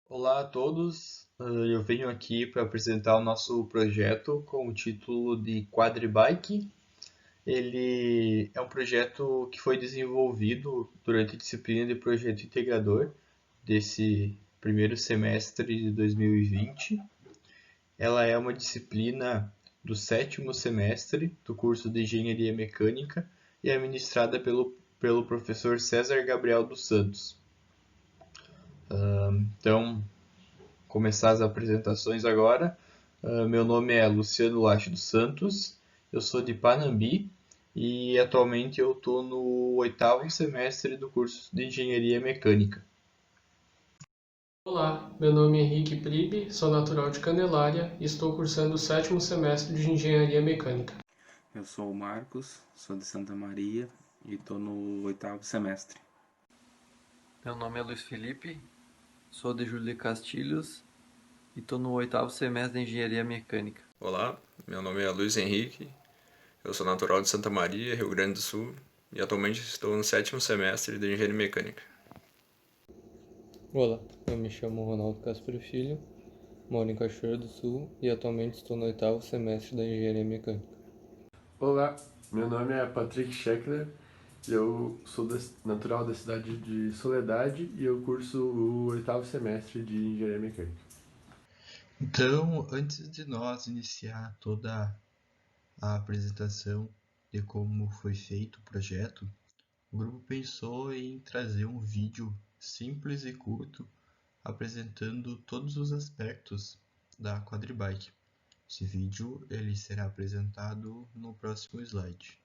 Olá a todos, eu venho aqui para apresentar o nosso projeto com o título de Quadribike. Ele é um projeto que foi desenvolvido durante a disciplina de projeto integrador desse primeiro semestre de 2020. Ela é uma disciplina do sétimo semestre do curso de Engenharia Mecânica e é ministrada pelo professor César Gabriel dos Santos. Então, começar as apresentações agora. Meu nome é Luciano Lache dos Santos, eu sou de Panambi e atualmente eu estou no oitavo semestre do curso de Engenharia Mecânica. Olá, meu nome é Henrique Pribe, sou natural de Candelária e estou cursando o sétimo semestre de Engenharia Mecânica. Eu sou o Marcos, sou de Santa Maria e estou no oitavo semestre. Meu nome é Luiz Felipe, sou de Júlio de Castilhos e estou no oitavo semestre de Engenharia Mecânica. Olá, meu nome é Luiz Henrique, eu sou natural de Santa Maria, Rio Grande do Sul, e atualmente estou no sétimo semestre de Engenharia Mecânica. Olá, eu me chamo Ronaldo Castro Filho, moro em Cachoeira do Sul e atualmente estou no oitavo semestre da Engenharia Mecânica. Olá, meu nome é Patrick Scheckler, eu sou natural da cidade de Soledade e eu curso o oitavo semestre de Engenharia Mecânica. Então, antes de nós iniciar toda a apresentação de como foi feito o projeto, o grupo pensou em trazer um vídeo simples e curto apresentando todos os aspectos da quadribike. Esse vídeo ele será apresentado no próximo slide.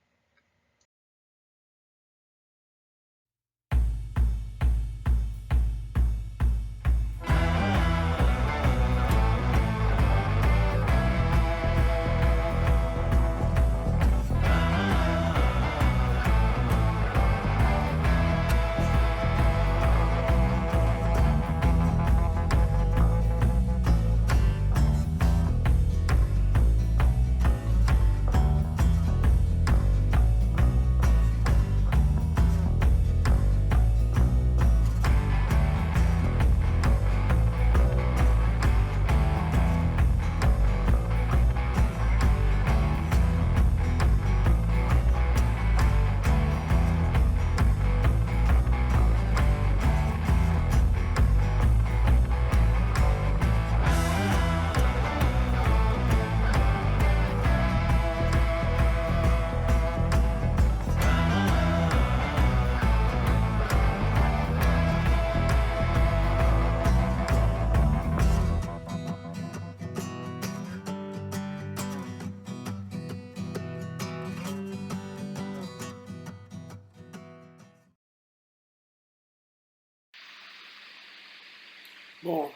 Bom,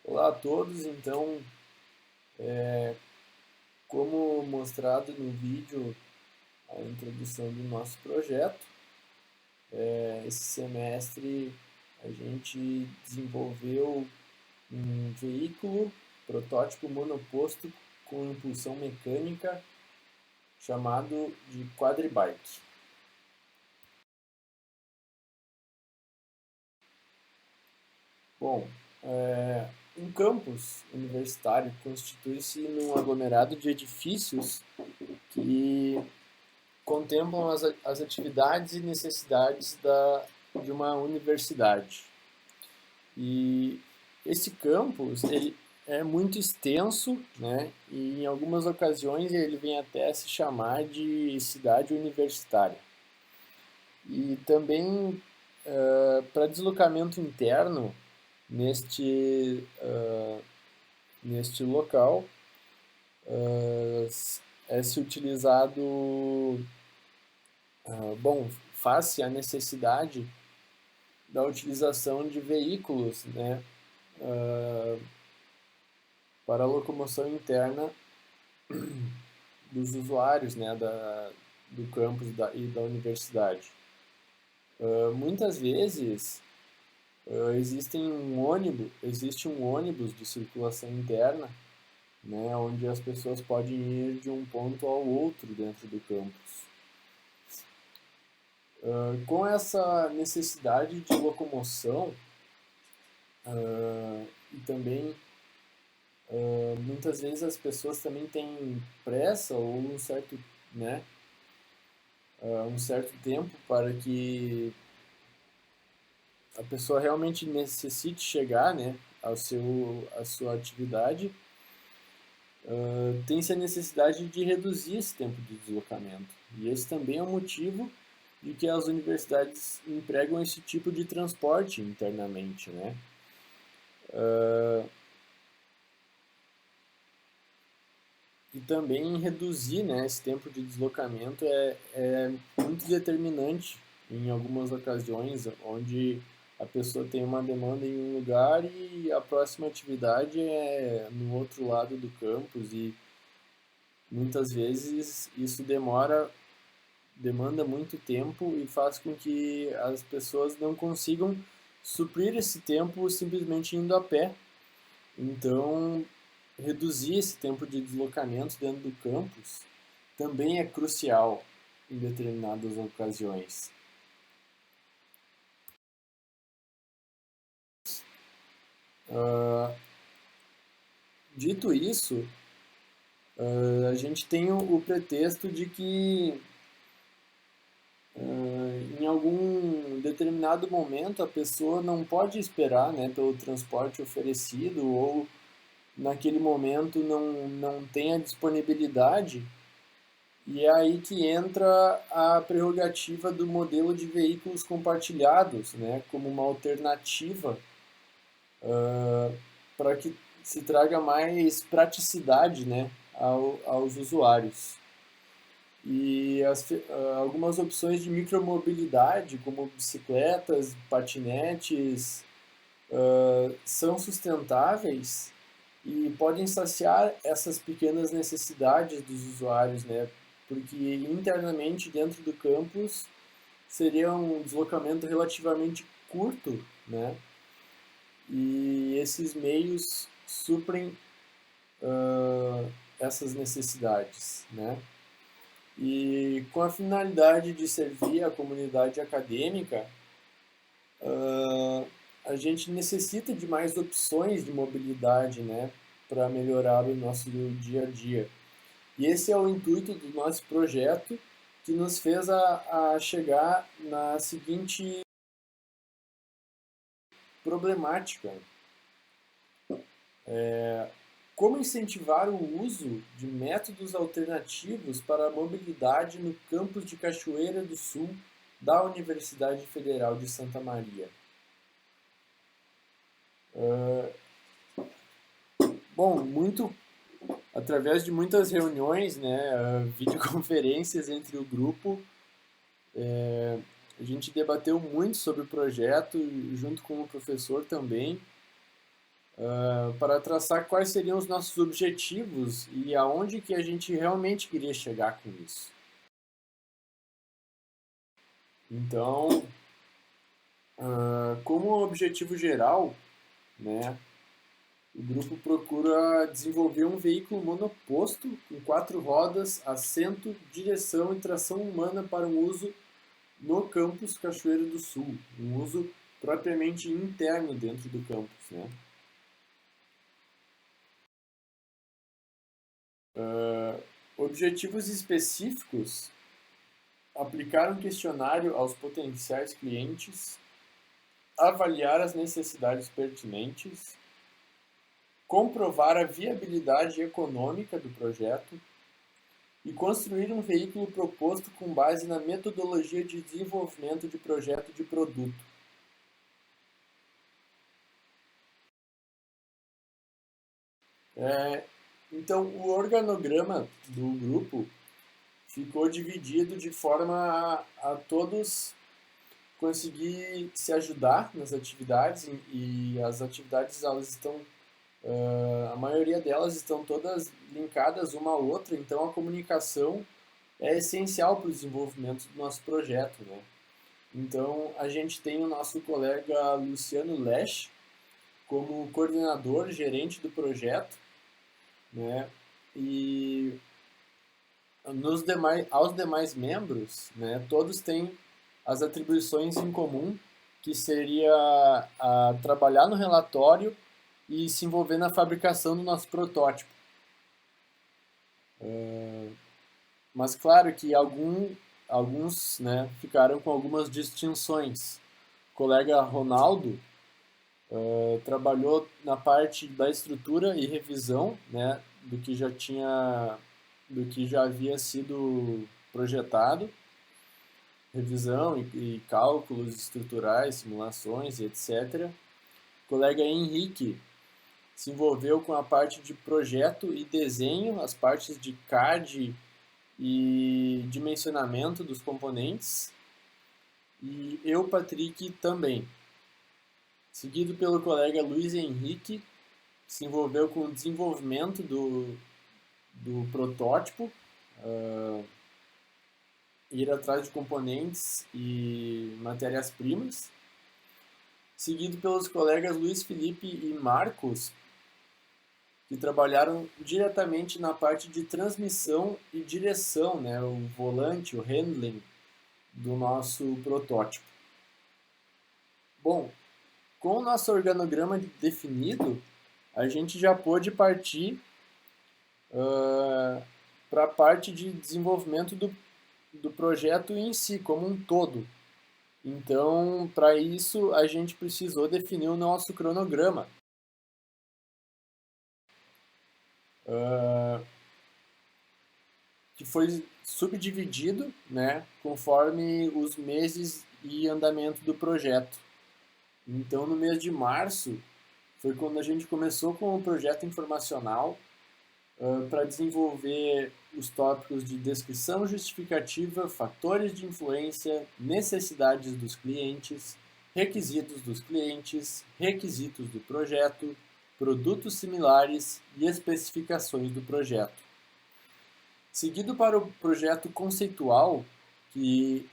olá a todos. Então, como mostrado no vídeo, a introdução do nosso projeto, esse semestre a gente desenvolveu um veículo, protótipo monoposto com impulsão mecânica, chamado de quadribike. Bom, um campus universitário constitui-se num aglomerado de edifícios que contemplam as atividades e necessidades de uma universidade. E esse campus ele é muito extenso, né? E em algumas ocasiões ele vem até se chamar de cidade universitária. E também para deslocamento interno neste local é-se utilizado, bom, faz-se a necessidade da utilização de veículos, né, para a locomoção interna dos usuários, né, do campus e da universidade. Muitas vezes existe um ônibus de circulação interna, né, onde as pessoas podem ir de um ponto ao outro dentro do campus. Com essa necessidade de locomoção, E também, muitas vezes as pessoas também têm pressa ou um certo, né, um certo tempo para que a pessoa realmente necessite chegar, né, à sua atividade. Tem-se a necessidade de reduzir esse tempo de deslocamento. E esse também é um motivo de que as universidades empregam esse tipo de transporte internamente, né? E também reduzir, né, esse tempo de deslocamento é muito determinante em algumas ocasiões, onde a pessoa tem uma demanda em um lugar e a próxima atividade é no outro lado do campus, e muitas vezes isso demanda muito tempo e faz com que as pessoas não consigam suprir esse tempo simplesmente indo a pé. Então, reduzir esse tempo de deslocamento dentro do campus também é crucial em determinadas ocasiões. Dito isso, a gente tem o pretexto de que em algum determinado momento a pessoa não pode esperar, né, pelo transporte oferecido, ou naquele momento não tem a disponibilidade, e é aí que entra a prerrogativa do modelo de veículos compartilhados, né, como uma alternativa para que se traga mais praticidade, né, aos usuários. E algumas opções de micromobilidade, como bicicletas, patinetes, são sustentáveis e podem saciar essas pequenas necessidades dos usuários, né? Porque internamente dentro do campus seria um deslocamento relativamente curto, né? E esses meios suprem essas necessidades, né? E com a finalidade de servir a comunidade acadêmica, a gente necessita de mais opções de mobilidade, né, para melhorar o nosso dia a dia. E esse é o intuito do nosso projeto, que nos fez a chegar na seguinte problemática. Como incentivar o uso de métodos alternativos para a mobilidade no campus de Cachoeira do Sul da Universidade Federal de Santa Maria? Bom, através de muitas reuniões, né, videoconferências entre o grupo, a gente debateu muito sobre o projeto, junto com o professor também, para traçar quais seriam os nossos objetivos e aonde que a gente realmente queria chegar com isso. Então, como objetivo geral, né, o grupo procura desenvolver um veículo monoposto com 4 rodas, assento, direção e tração humana para um uso no campus Cachoeira do Sul, um uso propriamente interno dentro do campus, né? Objetivos específicos: aplicar um questionário aos potenciais clientes, avaliar as necessidades pertinentes, comprovar a viabilidade econômica do projeto e construir um veículo proposto com base na metodologia de desenvolvimento de projeto de produto. Então, o organograma do grupo ficou dividido de forma a todos conseguir se ajudar nas atividades, e as atividades, elas estão, a maioria delas estão todas linkadas uma à outra, então a comunicação é essencial para o desenvolvimento do nosso projeto, né? Então, a gente tem o nosso colega Luciano Lesch como coordenador, gerente do projeto, né? E aos demais membros, né, todos têm as atribuições em comum, que seria trabalhar no relatório e se envolver na fabricação do nosso protótipo. Mas claro que alguns, né, ficaram com algumas distinções. O colega Ronaldo trabalhou na parte da estrutura e revisão, né, do que já havia sido projetado, revisão e cálculos estruturais, simulações e etc. O colega Henrique se envolveu com a parte de projeto e desenho, as partes de CAD e dimensionamento dos componentes. E eu, Patrick, também. Seguido pelo colega Luiz Henrique, que se envolveu com o desenvolvimento do protótipo, ir atrás de componentes e matérias-primas. Seguido pelos colegas Luiz Felipe e Marcos, que trabalharam diretamente na parte de transmissão e direção, né, o volante, o handling do nosso protótipo. Bom, com o nosso organograma definido, a gente já pôde partir para a parte de desenvolvimento do projeto em si, como um todo. Então, para isso, a gente precisou definir o nosso cronograma. Que foi subdividido, né, conforme os meses e andamento do projeto. Então, no mês de março, foi quando a gente começou com o projeto informacional para desenvolver os tópicos de descrição justificativa, fatores de influência, necessidades dos clientes, requisitos dos clientes, requisitos do projeto, produtos similares e especificações do projeto. Seguido para o projeto conceitual, que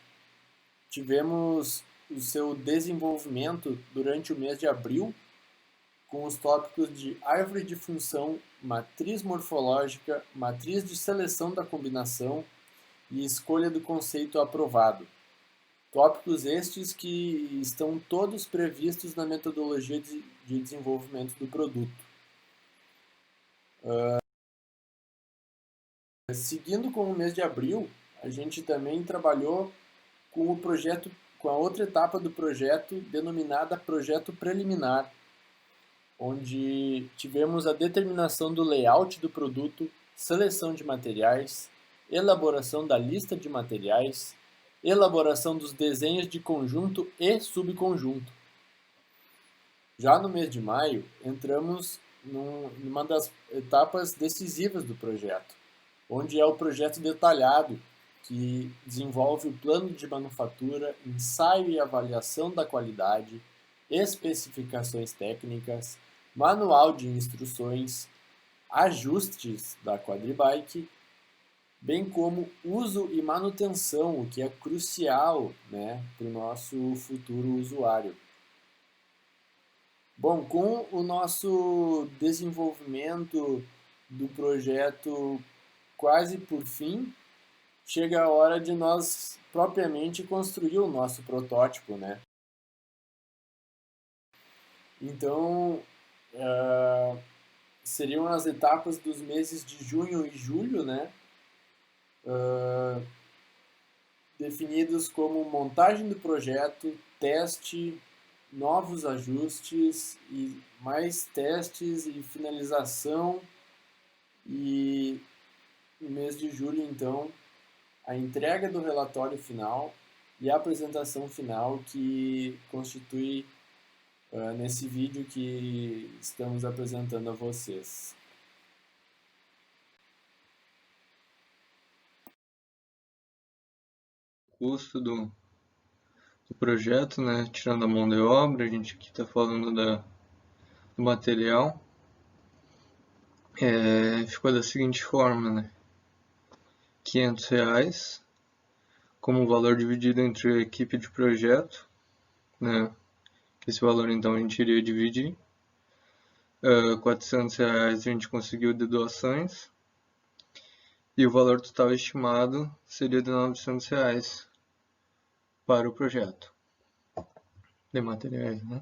tivemos o seu desenvolvimento durante o mês de abril, com os tópicos de árvore de função, matriz morfológica, matriz de seleção da combinação e escolha do conceito aprovado. Tópicos estes que estão todos previstos na metodologia de desenvolvimento do produto. Seguindo com o mês de abril, a gente também trabalhou com o projeto, com a outra etapa do projeto, denominada projeto preliminar, onde tivemos a determinação do layout do produto, seleção de materiais, elaboração da lista de materiais, elaboração dos desenhos de conjunto e subconjunto. Já no mês de maio, entramos numa das etapas decisivas do projeto, onde é o projeto detalhado, que desenvolve o plano de manufatura, ensaio e avaliação da qualidade, especificações técnicas, manual de instruções, ajustes da quadribike, bem como uso e manutenção, o que é crucial, né, para o nosso futuro usuário. Bom, com o nosso desenvolvimento do projeto quase por fim, chega a hora de nós propriamente construir o nosso protótipo, né? Então, seriam as etapas dos meses de junho e julho, né? Definidos como montagem do projeto, teste, novos ajustes e mais testes e finalização. E no mês de julho, então, a entrega do relatório final e a apresentação final, que constitui nesse vídeo que estamos apresentando a vocês. Custo do projeto, né? Tirando a mão de obra, a gente aqui está falando do material. Ficou da seguinte forma, né? R$500 como valor dividido entre a equipe de projeto, né? Esse valor então a gente iria dividir. R$400 a gente conseguiu de doações. E o valor total estimado seria de R$900 para o projeto. de materiais, né?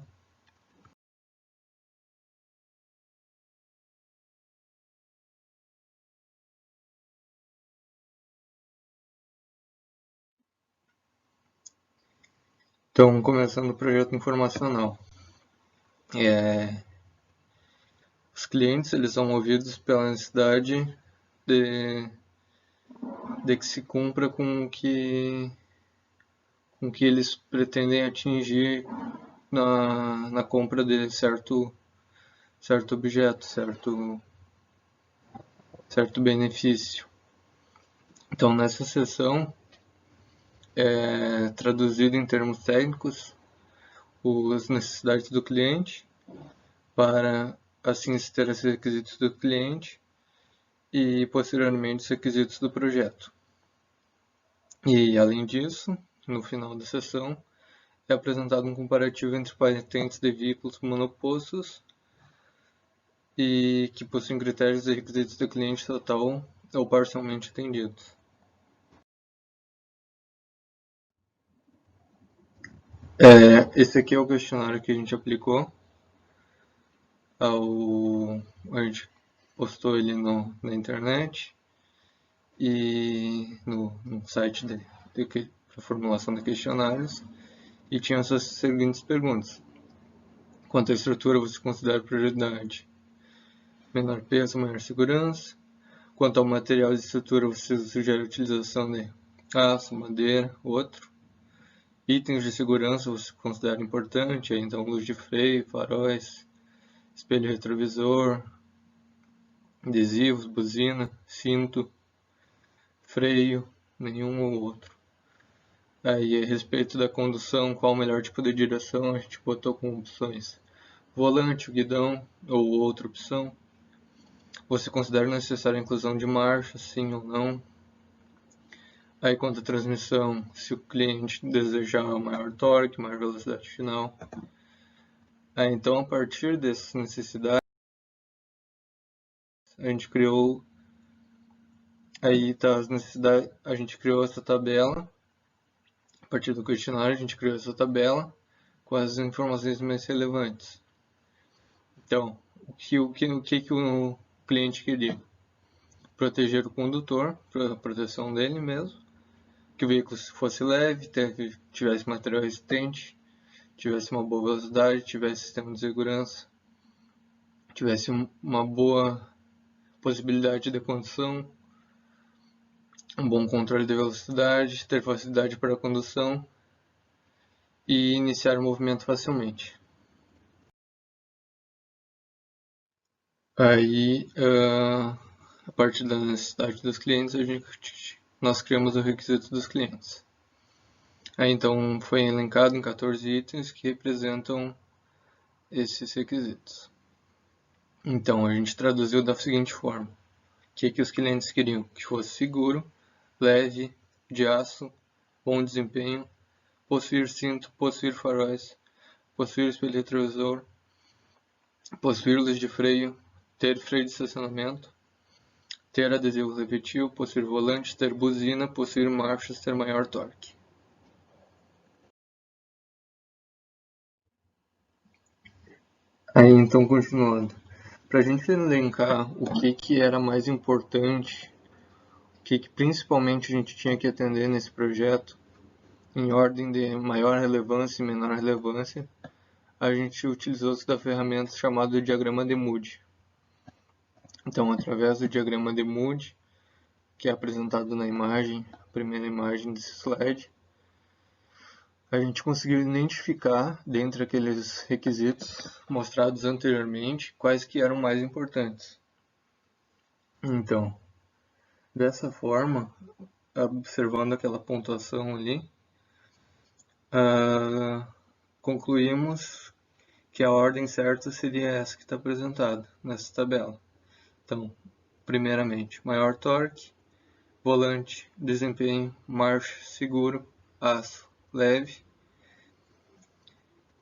Então, começando o projeto informacional. Os clientes eles são movidos pela necessidade de que se cumpra com o que eles pretendem atingir na compra de certo objeto, certo benefício. Então, nessa seção, é traduzido em termos técnicos as necessidades do cliente, para assim se ter os requisitos do cliente e posteriormente os requisitos do projeto. E além disso, no final da sessão, é apresentado um comparativo entre patentes de veículos monopostos e que possuem critérios e requisitos do cliente total ou parcialmente atendidos. Esse aqui é o questionário que a gente aplicou. A gente postou ele na internet e no site para formulação de questionários, e tinha essas seguintes perguntas: quanto à estrutura você considera prioridade? Menor peso, maior segurança. Quanto ao material de estrutura, você sugere a utilização de aço, madeira, outro. Itens de segurança você considera importante, então luz de freio, faróis, espelho retrovisor, adesivos, buzina, cinto, freio, nenhum ou outro. Aí, a respeito da condução, qual o melhor tipo de direção, a gente botou com opções: volante, guidão ou outra opção. Você considera necessária a inclusão de marcha, sim ou não? Aí, quanto à transmissão, se o cliente desejar maior torque, maior velocidade final. Aí, então, a partir dessas necessidades, a gente criou as necessidades, a gente criou essa tabela. A partir do questionário, a gente criou essa tabela com as informações mais relevantes. Então, o que o cliente queria? Proteger o condutor, para a proteção dele mesmo, que o veículo fosse leve, tivesse material resistente, tivesse uma boa velocidade, tivesse sistema de segurança, tivesse uma boa possibilidade de condução, um bom controle de velocidade, ter facilidade para a condução e iniciar o movimento facilmente. Aí, a partir da necessidade dos clientes, nós criamos o requisito dos clientes. Aí, então, foi elencado em 14 itens que representam esses requisitos. Então, a gente traduziu da seguinte forma: o que os clientes queriam? Que fosse seguro, leve, de aço, bom desempenho, possuir cinto, possuir faróis, possuir espelho retrovisor, possuir luz de freio, ter freio de estacionamento, ter adesivo refletivo, possuir volante, ter buzina, possuir marchas, ter maior torque. Aí, então, continuando. Para a gente elencar o que era mais importante, o que principalmente a gente tinha que atender nesse projeto, em ordem de maior relevância e menor relevância, a gente utilizou-se da ferramenta chamada diagrama de Mood. Então, através do diagrama de Mood, que é apresentado na imagem, a primeira imagem desse slide, a gente conseguiu identificar, dentre aqueles requisitos mostrados anteriormente, quais que eram mais importantes. Então, dessa forma, observando aquela pontuação ali, concluímos que a ordem certa seria essa que está apresentada nessa tabela. Então, primeiramente, maior torque, volante, desempenho, marcha, seguro, aço, leve,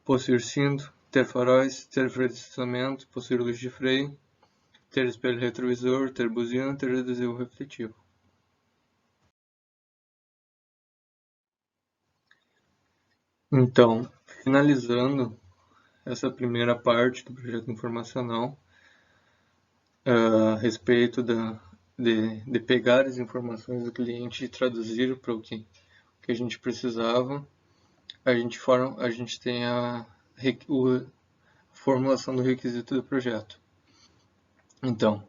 possuir cinto, ter faróis, ter freio de estacionamento, possuir luz de freio, ter espelho retrovisor, ter buzina, ter adesivo refletivo. Então, Finalizando essa primeira parte do projeto informacional, a respeito de pegar as informações do cliente e traduzir para o que a gente precisava, a gente tem a formulação do requisito do projeto. Então,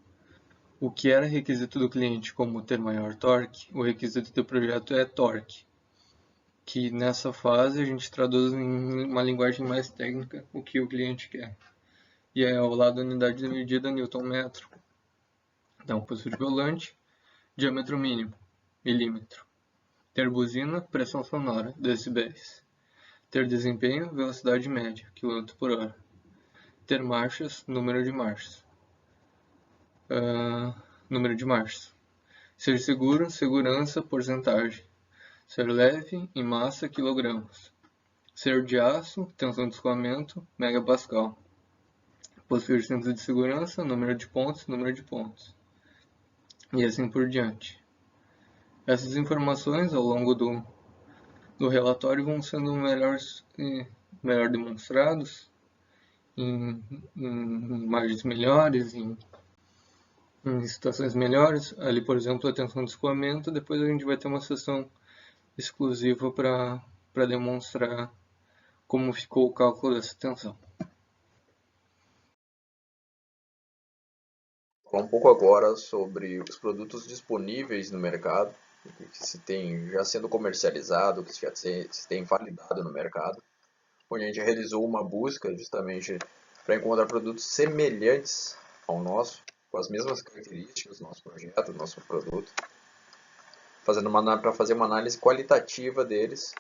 o que era requisito do cliente como ter maior torque, o requisito do projeto é torque, que nessa fase a gente traduz em uma linguagem mais técnica o que o cliente quer. E é ao lado da unidade de medida Newton-metro. Então, pulso de volante, diâmetro mínimo, milímetro. Ter buzina, pressão sonora, decibéis. Ter desempenho, velocidade média, km por hora. Ter marchas, número de marchas. Número de marchas. Ser seguro, segurança, porcentagem. Ser leve, em massa, quilogramas. Ser de aço, tensão de escoamento, megapascal. Possuir cinto de segurança, número de pontos. E assim por diante. Essas informações ao longo do relatório vão sendo melhor demonstrados em imagens melhores, em situações melhores. Ali, por exemplo, a tensão de escoamento. Depois a gente vai ter uma sessão exclusiva para demonstrar como ficou o cálculo dessa tensão. Falar um pouco agora sobre os produtos disponíveis no mercado, o que se tem já sendo comercializado, o que se tem validado no mercado, onde a gente realizou uma busca justamente para encontrar produtos semelhantes ao nosso, com as mesmas características do nosso projeto, do nosso produto, para fazer uma análise qualitativa deles,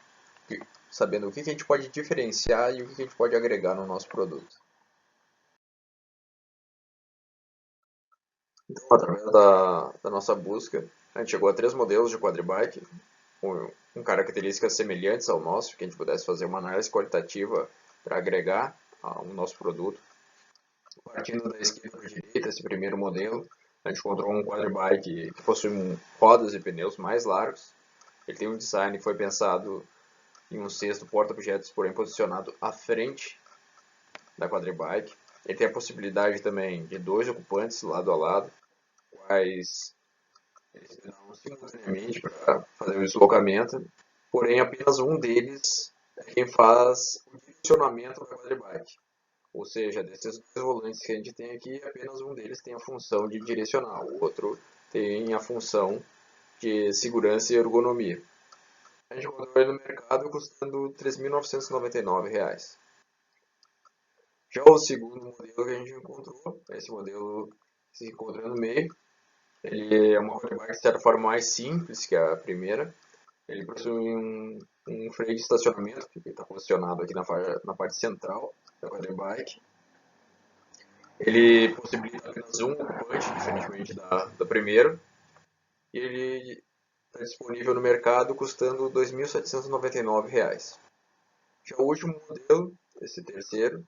sabendo o que a gente pode diferenciar e o que a gente pode agregar no nosso produto. Então, através da nossa busca, a gente chegou a 3 modelos de quadribike, com características semelhantes ao nosso, que a gente pudesse fazer uma análise qualitativa para agregar ao nosso produto. Partindo da esquerda para a direita, esse primeiro modelo, a gente encontrou um quadribike que possui rodas e pneus mais largos. Ele tem um design que foi pensado em um cesto porta-objetos, porém posicionado à frente da quadribike. Ele tem a possibilidade também de 2 ocupantes lado a lado, quais eles pedam simultaneamente para fazer o deslocamento, porém apenas um deles é quem faz o direcionamento da quadribike. Ou seja, desses 2 volantes que a gente tem aqui, apenas um deles tem a função de direcionar, o outro tem a função de segurança e ergonomia. A gente encontrou ele no mercado custando R$ 3.999. Já o segundo modelo que a gente encontrou, esse modelo se encontra no meio, ele é uma quadribike de certa forma mais simples que a primeira. Ele possui um freio de estacionamento que está posicionado aqui na parte central da quadribike. Ele possibilita apenas um ocupante, diferentemente da primeira. E ele está disponível no mercado custando R$ 2.799. Já o último modelo, esse terceiro,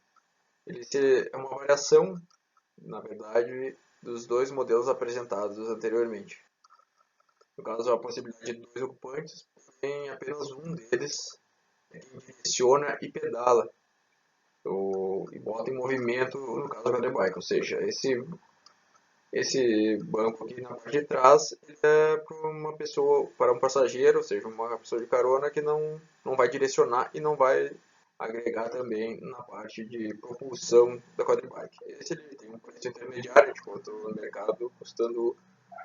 ele é uma variação, na verdade, dos 2 modelos apresentados anteriormente. No caso, a possibilidade de 2 ocupantes, porém apenas um deles é quem direciona e pedala, e bota em movimento, no caso, a quadribike. Ou seja, esse banco aqui na parte de trás é para um passageiro, ou seja, uma pessoa de carona que não vai direcionar e não vai agregar também na parte de propulsão da quadribike. Esse ele tem um preço intermediário, a gente encontrou no mercado custando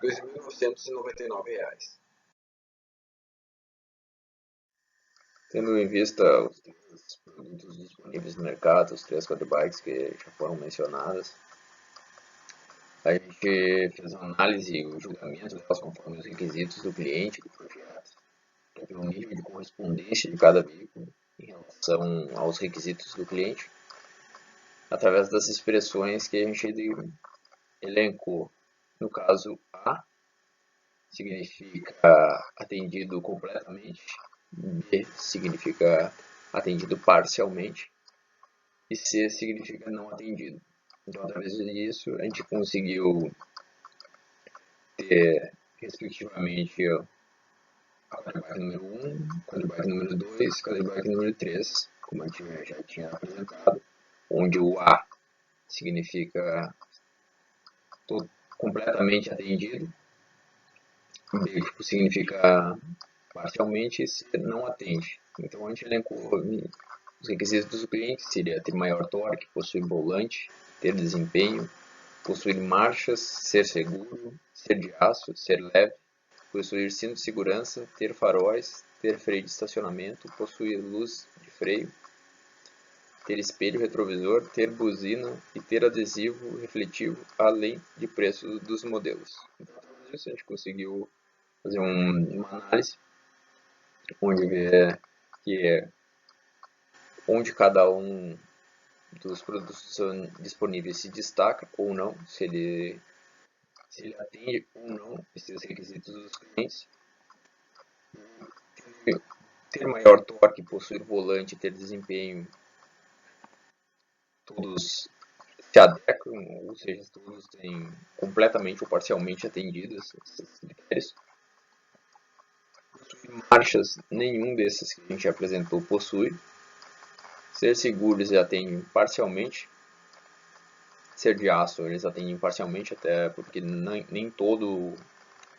R$ 2.999. Tendo em vista os 3 produtos disponíveis no mercado, os 3 quadribikes que já foram mencionadas, a gente fez uma análise e um julgamento delas conforme os requisitos do cliente, do projeto, pelo nível de correspondência de cada veículo em relação aos requisitos do cliente, através das expressões que a gente elencou. No caso, A significa atendido completamente, B significa atendido parcialmente e C significa não atendido. Então, através disso, a gente conseguiu ter, respectivamente, a quadribike número 1, quadribike número 2, quadribike número 3, como a gente já tinha apresentado, onde o A significa completamente atendido, B significa parcialmente e C não atende. Então a gente elencou os requisitos do cliente, seria ter maior torque, possuir volante, ter desempenho, possuir marchas, ser seguro, ser de aço, ser leve, possuir cinto de segurança, ter faróis, ter freio de estacionamento, possuir luz de freio, ter espelho retrovisor, ter buzina e ter adesivo refletivo, além de preço dos modelos. Então, tudo isso a gente conseguiu fazer uma análise onde vê onde cada um dos produtos disponíveis se destaca ou não, se ele atende ou não esses requisitos dos clientes. Ter maior torque, possuir volante, ter desempenho, todos se adequam, ou seja, todos têm completamente ou parcialmente atendidos esses critérios. Possuir marchas, nenhum desses que a gente apresentou possui. Ser seguros, eles atendem parcialmente. Ser de aço, eles atendem parcialmente, até porque nem todo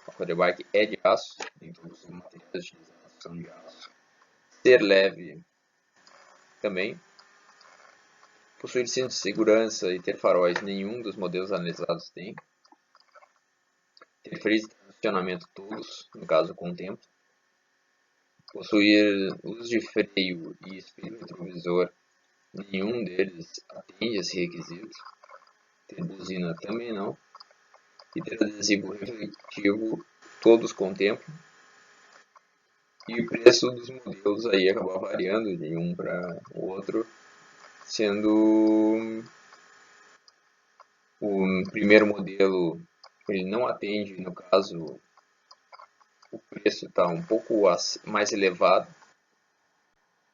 a quadribike é de aço, nem todos os materiais utilizados são de aço. Ser leve também. Possuir cinto de segurança e ter faróis, nenhum dos modelos analisados tem. Ter freios de estacionamento todos, no caso contempla. Possuir luz de freio e espelho retrovisor, nenhum deles atende esse requisito. Ter buzina também não. E ter adesivo refletivo, todos contemplam. E o preço dos modelos aí acaba variando de um para o outro, sendo o primeiro modelo ele não atende, no caso o preço está um pouco mais elevado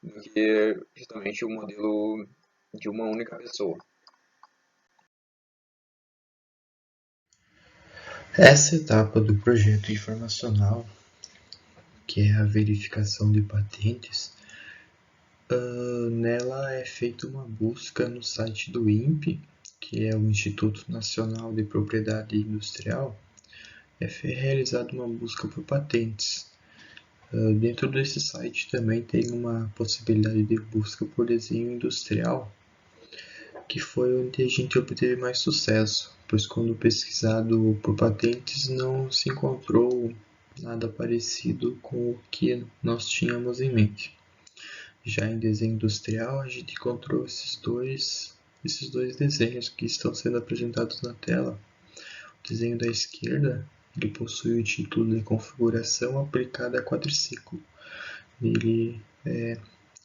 do que justamente o modelo de uma única pessoa. Essa etapa do projeto informacional, que é a verificação de patentes, nela é feita uma busca no site do INPE, que é o Instituto Nacional de Propriedade Industrial. É realizada uma busca por patentes. Dentro desse site também tem uma possibilidade de busca por desenho industrial, que foi onde a gente obteve mais sucesso, pois quando pesquisado por patentes não se encontrou nada parecido com o que nós tínhamos em mente. Já em desenho industrial, a gente encontrou esses dois desenhos que estão sendo apresentados na tela. O desenho da esquerda, ele possui o título de configuração aplicada a quadriciclo.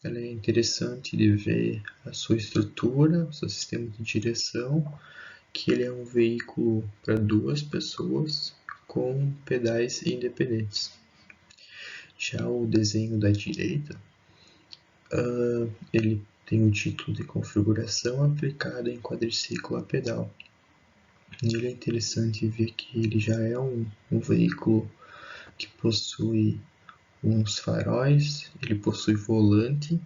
Ela é interessante de ver a sua estrutura, o seu sistema de direção, que ele é um veículo para 2 pessoas com pedais independentes. Já o desenho da direita, ele tem o título de configuração aplicada em quadriciclo a pedal. Ele é interessante ver que ele já é um veículo que possui uns faróis, ele possui volante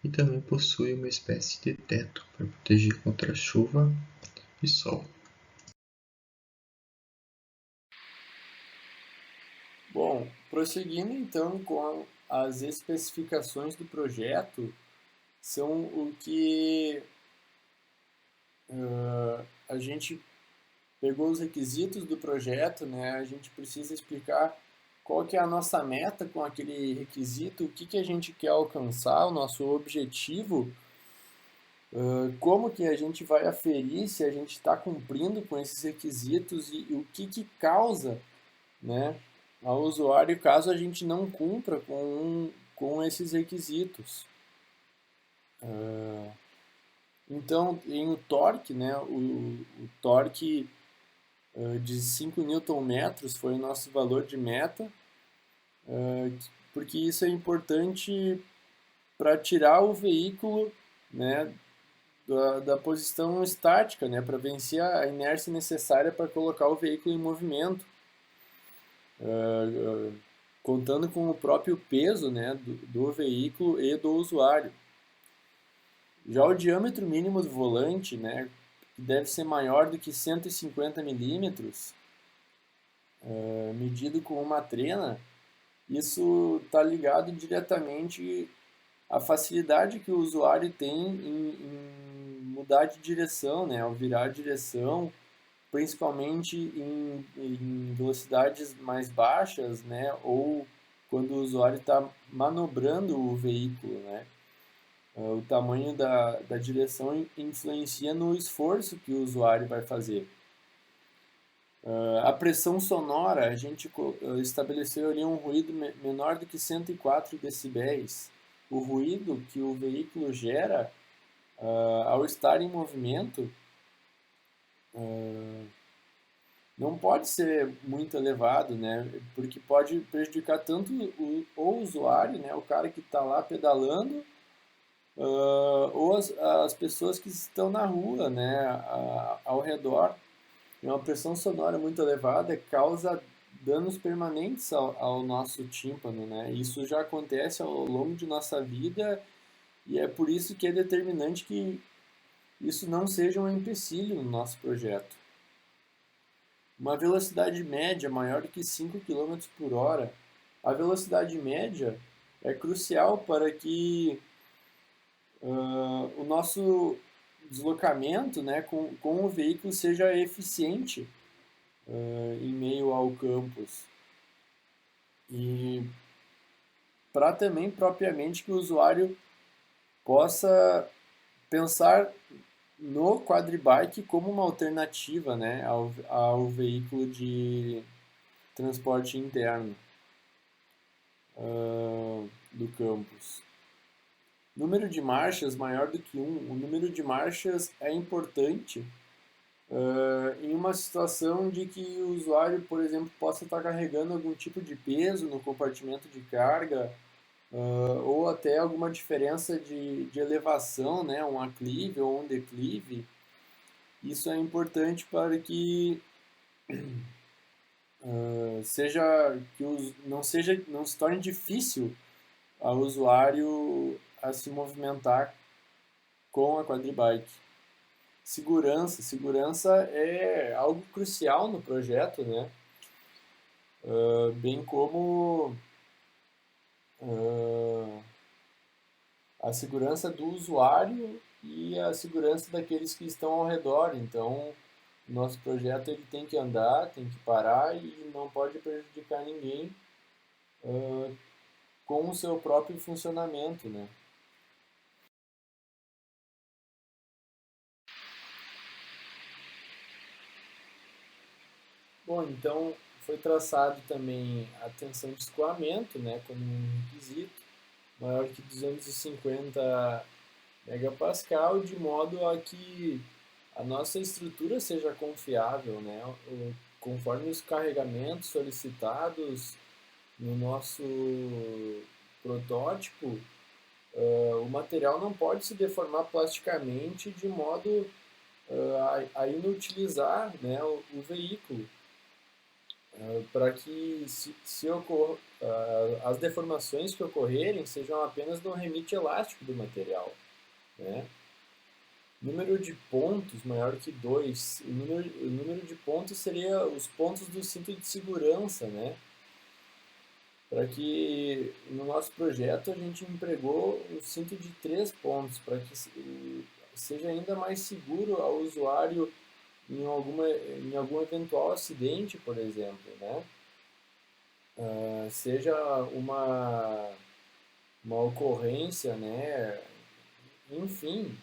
e também possui uma espécie de teto para proteger contra chuva e sol. Bom, prosseguindo então com as especificações do projeto, são o que a gente pegou os requisitos do projeto, né? A gente precisa explicar qual que é a nossa meta com aquele requisito, o que a gente quer alcançar, o nosso objetivo, como que a gente vai aferir se a gente está cumprindo com esses requisitos e o que causa, né, ao usuário caso a gente não cumpra com esses requisitos. Então, em o torque, né, o torque de 5 Nm foi o nosso valor de meta, porque isso é importante para tirar o veículo, né, da posição estática, né, para vencer a inércia necessária para colocar o veículo em movimento, contando com o próprio peso, né, do veículo e do usuário. Já o diâmetro mínimo do volante, né, que deve ser maior do que 150 milímetros, medido com uma trena, isso está ligado diretamente à facilidade que o usuário tem em mudar de direção, né, ao virar a direção, principalmente em velocidades mais baixas, né, ou quando o usuário está manobrando o veículo, né. O tamanho da direção influencia no esforço que o usuário vai fazer. A pressão sonora, a gente estabeleceu ali um ruído menor do que 104 decibéis. O ruído que o veículo gera ao estar em movimento não pode ser muito elevado, né? Porque pode prejudicar tanto o usuário, né? O cara que está lá pedalando, ou as pessoas que estão na rua, né? Ao redor. E uma pressão sonora muito elevada causa danos permanentes ao nosso tímpano, né? Isso já acontece ao longo de nossa vida e é por isso que é determinante que isso não seja um empecilho no nosso projeto. Uma velocidade média maior do que 5 km por hora. A velocidade média é crucial para que o nosso deslocamento, né, com o veículo seja eficiente em meio ao campus. E para também propriamente que o usuário possa pensar no quadribike como uma alternativa, né, ao veículo de transporte interno do campus. Número de marchas maior do que 1. O número de marchas é importante em uma situação de que o usuário, por exemplo, possa estar carregando algum tipo de peso no compartimento de carga ou até alguma diferença de elevação, né, um aclive ou um declive. Isso é importante para que não se torne difícil ao usuário a se movimentar com a quadribike. Segurança é algo crucial no projeto, né? Bem como a segurança do usuário e a segurança daqueles que estão ao redor. Então, o nosso projeto ele tem que andar, tem que parar e não pode prejudicar ninguém com o seu próprio funcionamento, né? Bom, então foi traçado também a tensão de escoamento, né, como um requisito, maior que 250 megapascal, de modo a que a nossa estrutura seja confiável, né, conforme os carregamentos solicitados no nosso protótipo, o material não pode se deformar plasticamente de modo a inutilizar, né, o veículo. Para que as deformações que ocorrerem sejam apenas no remite elástico do material, né? Número de pontos maior que 2. O número de pontos seria os pontos do cinto de segurança, né? Para que no nosso projeto a gente empregou um cinto de 3 pontos, para que seja ainda mais seguro ao usuário em algum eventual acidente, por exemplo, né? Seja uma ocorrência, né? Enfim,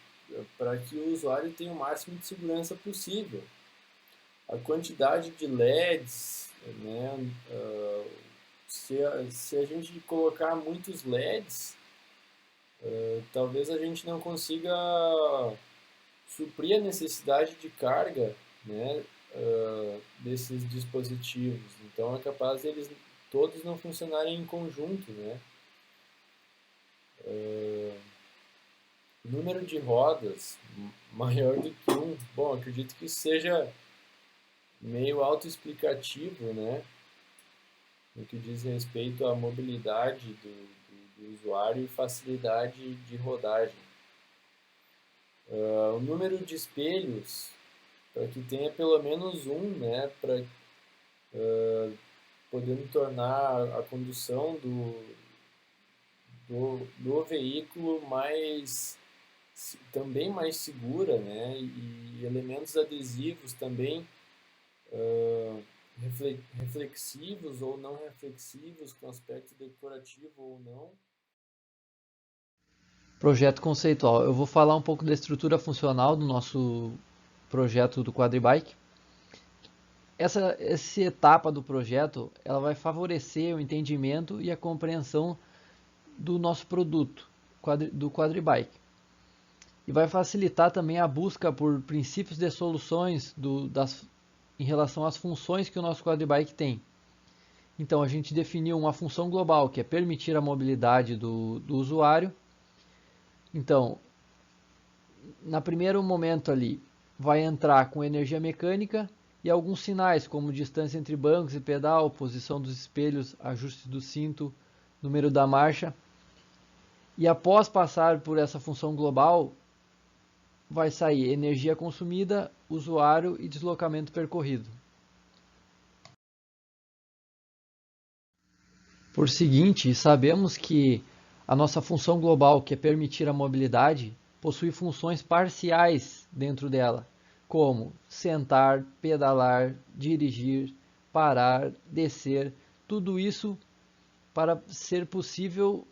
para que o usuário tenha o máximo de segurança possível. A quantidade de LEDs, né? Se a gente colocar muitos LEDs, talvez a gente não consiga suprir a necessidade de carga, né, desses dispositivos. Então é capaz eles todos não funcionarem em conjunto, né? Número de rodas maior do que 1. Bom, acredito que isso seja meio autoexplicativo, né? No que diz respeito à mobilidade do usuário e facilidade de rodagem. O número de espelhos, para que tenha pelo menos um, né, para podendo tornar a condução do veículo também mais segura, né, e elementos adesivos também reflexivos ou não reflexivos, com aspecto decorativo ou não. Projeto conceitual. Eu vou falar um pouco da estrutura funcional do nosso projeto do Quadribike. Essa etapa do projeto, ela vai favorecer o entendimento e a compreensão do nosso produto, do Quadribike. E vai facilitar também a busca por princípios de soluções em relação às funções que o nosso Quadribike tem. Então, a gente definiu uma função global, que é permitir a mobilidade do usuário. Então, no primeiro momento ali, vai entrar com energia mecânica e alguns sinais, como distância entre bancos e pedal, posição dos espelhos, ajuste do cinto, número da marcha. E após passar por essa função global, vai sair energia consumida, usuário e deslocamento percorrido. Por seguinte, sabemos que a nossa função global, que é permitir a mobilidade, possui funções parciais dentro dela, como sentar, pedalar, dirigir, parar, descer, tudo isso para ser possível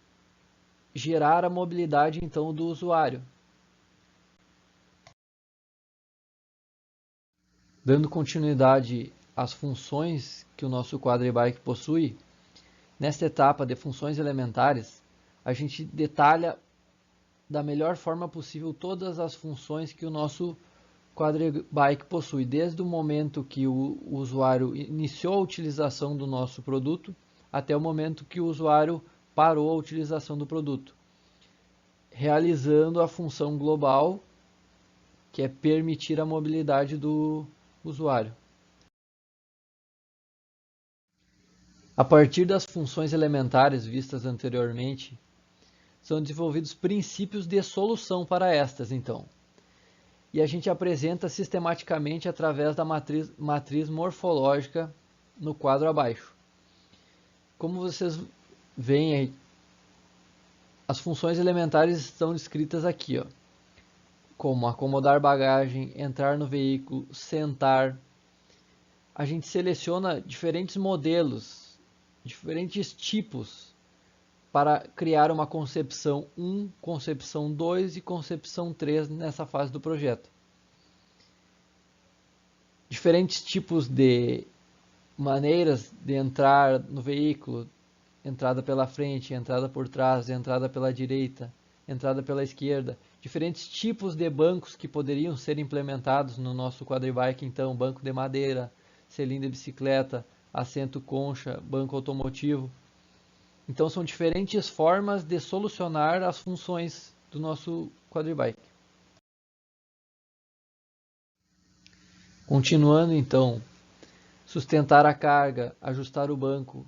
gerar a mobilidade então do usuário. Dando continuidade às funções que o nosso Quadribike possui, nesta etapa de funções elementares, a gente detalha da melhor forma possível todas as funções que o nosso Quadribike possui, desde o momento que o usuário iniciou a utilização do nosso produto até o momento que o usuário parou a utilização do produto, realizando a função global, que é permitir a mobilidade do usuário. A partir das funções elementares vistas anteriormente, são desenvolvidos princípios de solução para estas, então. E a gente apresenta sistematicamente através da matriz morfológica no quadro abaixo. Como vocês veem aí, as funções elementares estão descritas aqui, ó, como acomodar bagagem, entrar no veículo, sentar. A gente seleciona diferentes modelos, diferentes tipos, para criar uma concepção 1, concepção 2 e concepção 3 nessa fase do projeto. Diferentes tipos de maneiras de entrar no veículo, entrada pela frente, entrada por trás, entrada pela direita, entrada pela esquerda. Diferentes tipos de bancos que poderiam ser implementados no nosso Quadribike, então, banco de madeira, selim de bicicleta, assento concha, banco automotivo. Então, são diferentes formas de solucionar as funções do nosso Quadribike. Continuando, então, sustentar a carga, ajustar o banco,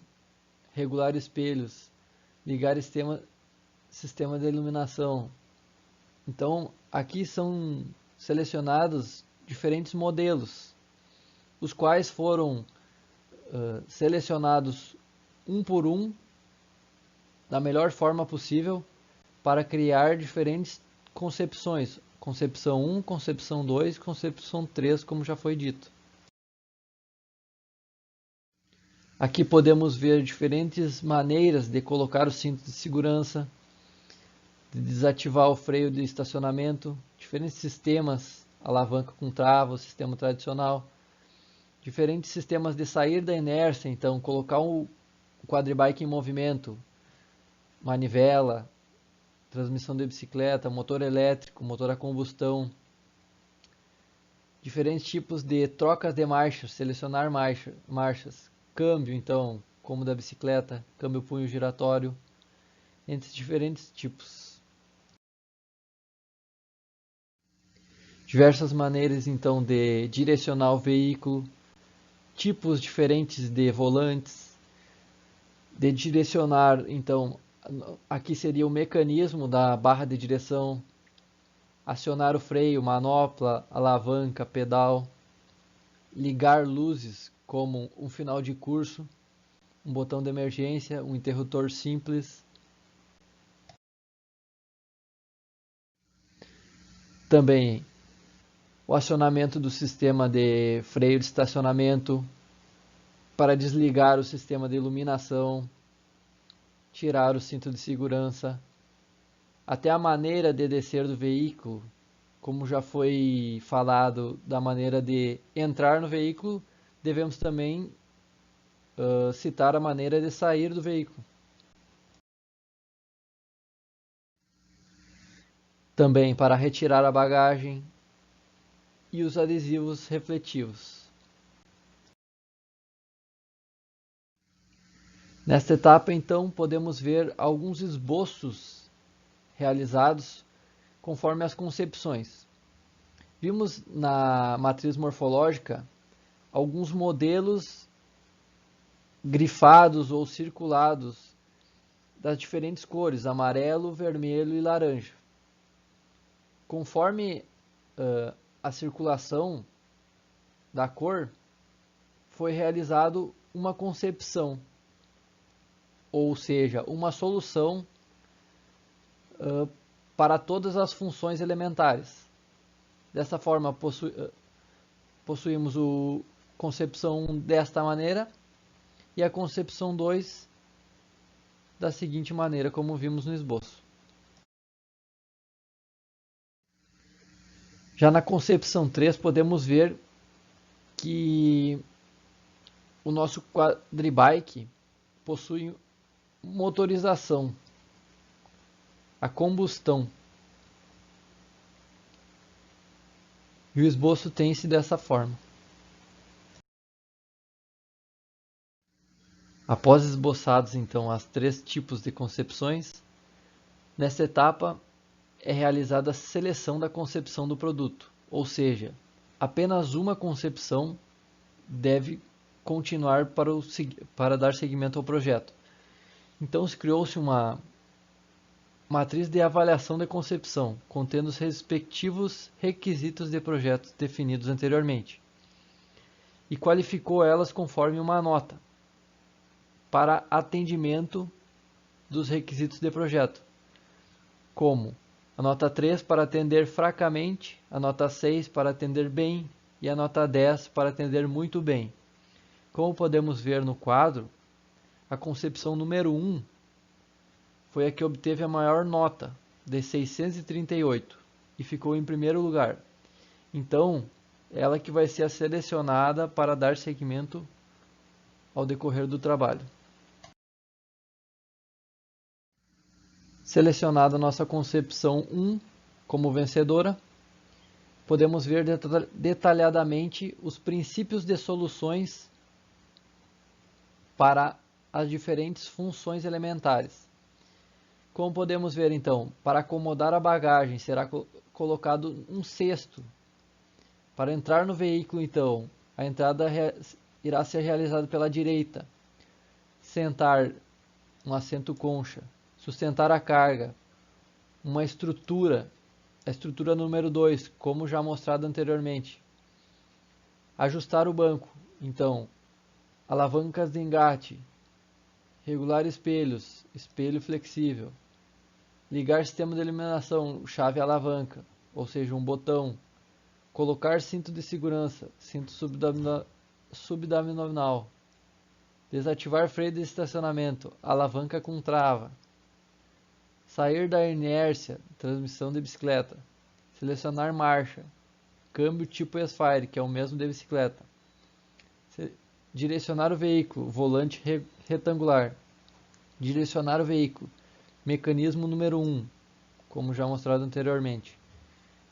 regular espelhos, ligar sistema de iluminação. Então, aqui são selecionados diferentes modelos, os quais foram selecionados um por um, da melhor forma possível, para criar diferentes concepções. Concepção 1, concepção 2, concepção 3, como já foi dito. Aqui podemos ver diferentes maneiras de colocar o cinto de segurança, de desativar o freio de estacionamento, diferentes sistemas, alavanca com trava, o sistema tradicional, diferentes sistemas de sair da inércia, então colocar o Quadribike em movimento, manivela, transmissão de bicicleta, motor elétrico, motor a combustão, diferentes tipos de trocas de marchas, selecionar marchas, câmbio, então, como da bicicleta, câmbio punho giratório, entre diferentes tipos. Diversas maneiras, então, de direcionar o veículo, tipos diferentes de volantes, de direcionar, então, aqui seria o mecanismo da barra de direção, acionar o freio, manopla, alavanca, pedal, ligar luzes como um final de curso, um botão de emergência, um interruptor simples. Também o acionamento do sistema de freio de estacionamento para desligar o sistema de iluminação, tirar o cinto de segurança, até a maneira de descer do veículo, como já foi falado, da maneira de entrar no veículo, devemos também citar a maneira de sair do veículo. Também para retirar a bagagem e os adesivos refletivos. Nesta etapa, então, podemos ver alguns esboços realizados conforme as concepções. Vimos na matriz morfológica alguns modelos grifados ou circulados das diferentes cores, amarelo, vermelho e laranja. Conforme a circulação da cor, foi realizado uma concepção, ou seja, uma solução para todas as funções elementares. Dessa forma, possuímos a concepção 1 desta maneira e a concepção 2 da seguinte maneira, como vimos no esboço. Já na concepção 3, podemos ver que o nosso quadribike possui motorização, a combustão. E o esboço tem-se dessa forma. Após esboçados, então, as 3 tipos de concepções, nessa etapa é realizada a seleção da concepção do produto, ou seja, apenas uma concepção deve continuar para dar seguimento ao projeto. Então, criou-se uma matriz de avaliação de concepção, contendo os respectivos requisitos de projetos definidos anteriormente, e qualificou elas conforme uma nota para atendimento dos requisitos de projeto, como a nota 3 para atender fracamente, a nota 6 para atender bem e a nota 10 para atender muito bem. Como podemos ver no quadro, a concepção número 1 foi a que obteve a maior nota, de 638, e ficou em primeiro lugar. Então, ela que vai ser a selecionada para dar seguimento ao decorrer do trabalho. Selecionada a nossa concepção 1 como vencedora, podemos ver detalhadamente os princípios de soluções para as diferentes funções elementares. Como podemos ver, então, para acomodar a bagagem será colocado um cesto. Para entrar no veículo, então, a entrada irá ser realizada pela direita. Sentar, um assento concha. Sustentar a carga, uma estrutura, a estrutura número 2, como já mostrado anteriormente. Ajustar o banco, então, alavancas de engate, regular espelhos, espelho flexível, ligar sistema de iluminação, chave alavanca, ou seja, um botão, colocar cinto de segurança, cinto subabdominal, desativar freio de estacionamento, alavanca com trava, sair da inércia, transmissão de bicicleta, selecionar marcha, câmbio tipo S-Fire, que é o mesmo de bicicleta, direcionar o veículo, volante retangular, direcionar o veículo, mecanismo número 1, como já mostrado anteriormente,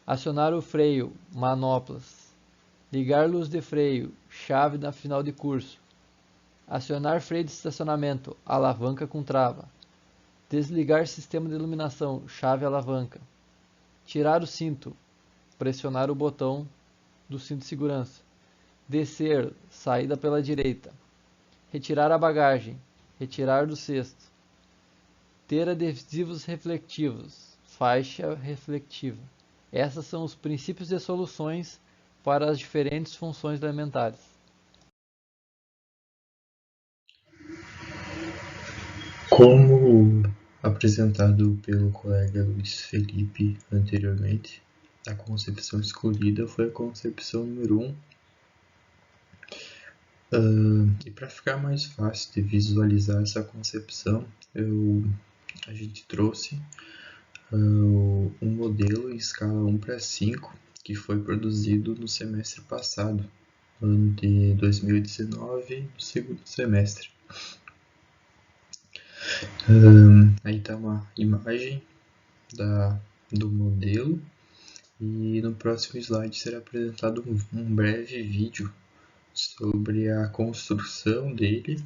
acionar o freio, manoplas, ligar luz de freio, chave na final de curso, acionar freio de estacionamento, alavanca com trava, desligar sistema de iluminação, chave alavanca, tirar o cinto, pressionar o botão do cinto de segurança, descer, saída pela direita, retirar a bagagem, retirar do cesto, ter adesivos reflectivos, faixa refletiva, Essas são os princípios e soluções para as diferentes funções elementares. Como apresentado pelo colega Luiz Felipe anteriormente, a concepção escolhida foi a concepção número 1. E para ficar mais fácil de visualizar essa concepção, a gente trouxe um modelo em escala 1:5 que foi produzido no semestre passado, ano de 2019, no segundo semestre. Aí está uma imagem do modelo e no próximo slide será apresentado um breve vídeo sobre a construção dele,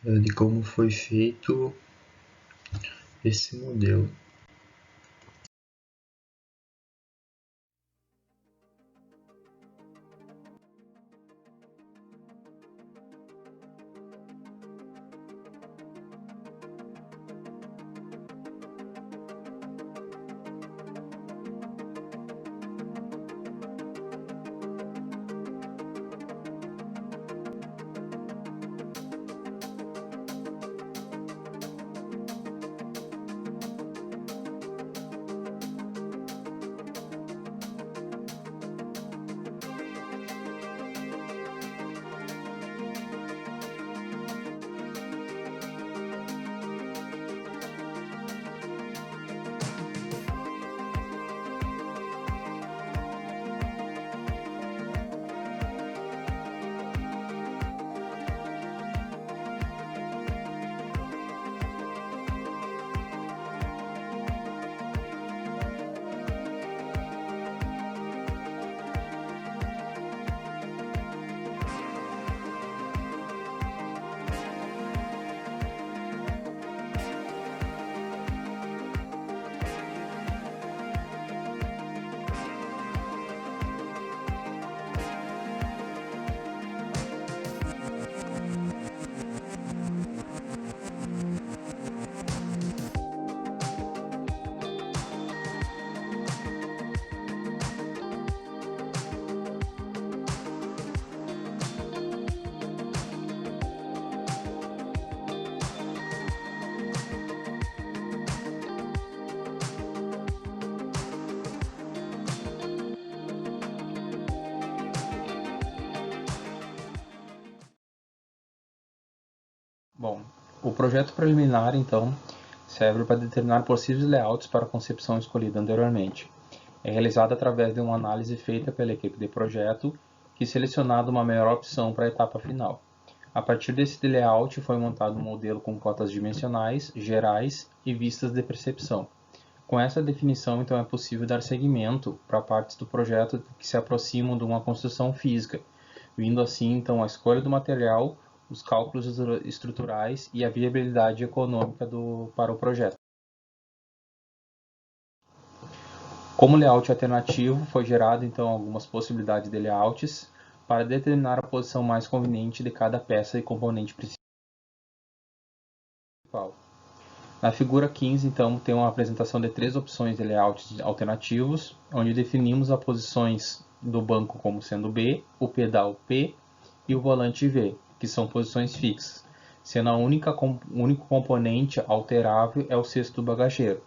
de como foi feito esse modelo. Bom, o projeto preliminar, então, serve para determinar possíveis layouts para a concepção escolhida anteriormente. É realizado através de uma análise feita pela equipe de projeto, que selecionado uma melhor opção para a etapa final. A partir desse layout foi montado um modelo com cotas dimensionais, gerais e vistas de percepção. Com essa definição, então, é possível dar seguimento para partes do projeto que se aproximam de uma construção física, vindo assim, então, a escolha do material, os cálculos estruturais e a viabilidade econômica para o projeto. Como layout alternativo, foi gerado então algumas possibilidades de layouts para determinar a posição mais conveniente de cada peça e componente principal. Na figura 15, então, tem uma apresentação de 3 opções de layouts alternativos, onde definimos as posições do banco como sendo B, o pedal P e o volante V, que são posições fixas, sendo o único componente alterável é o cesto do bagageiro.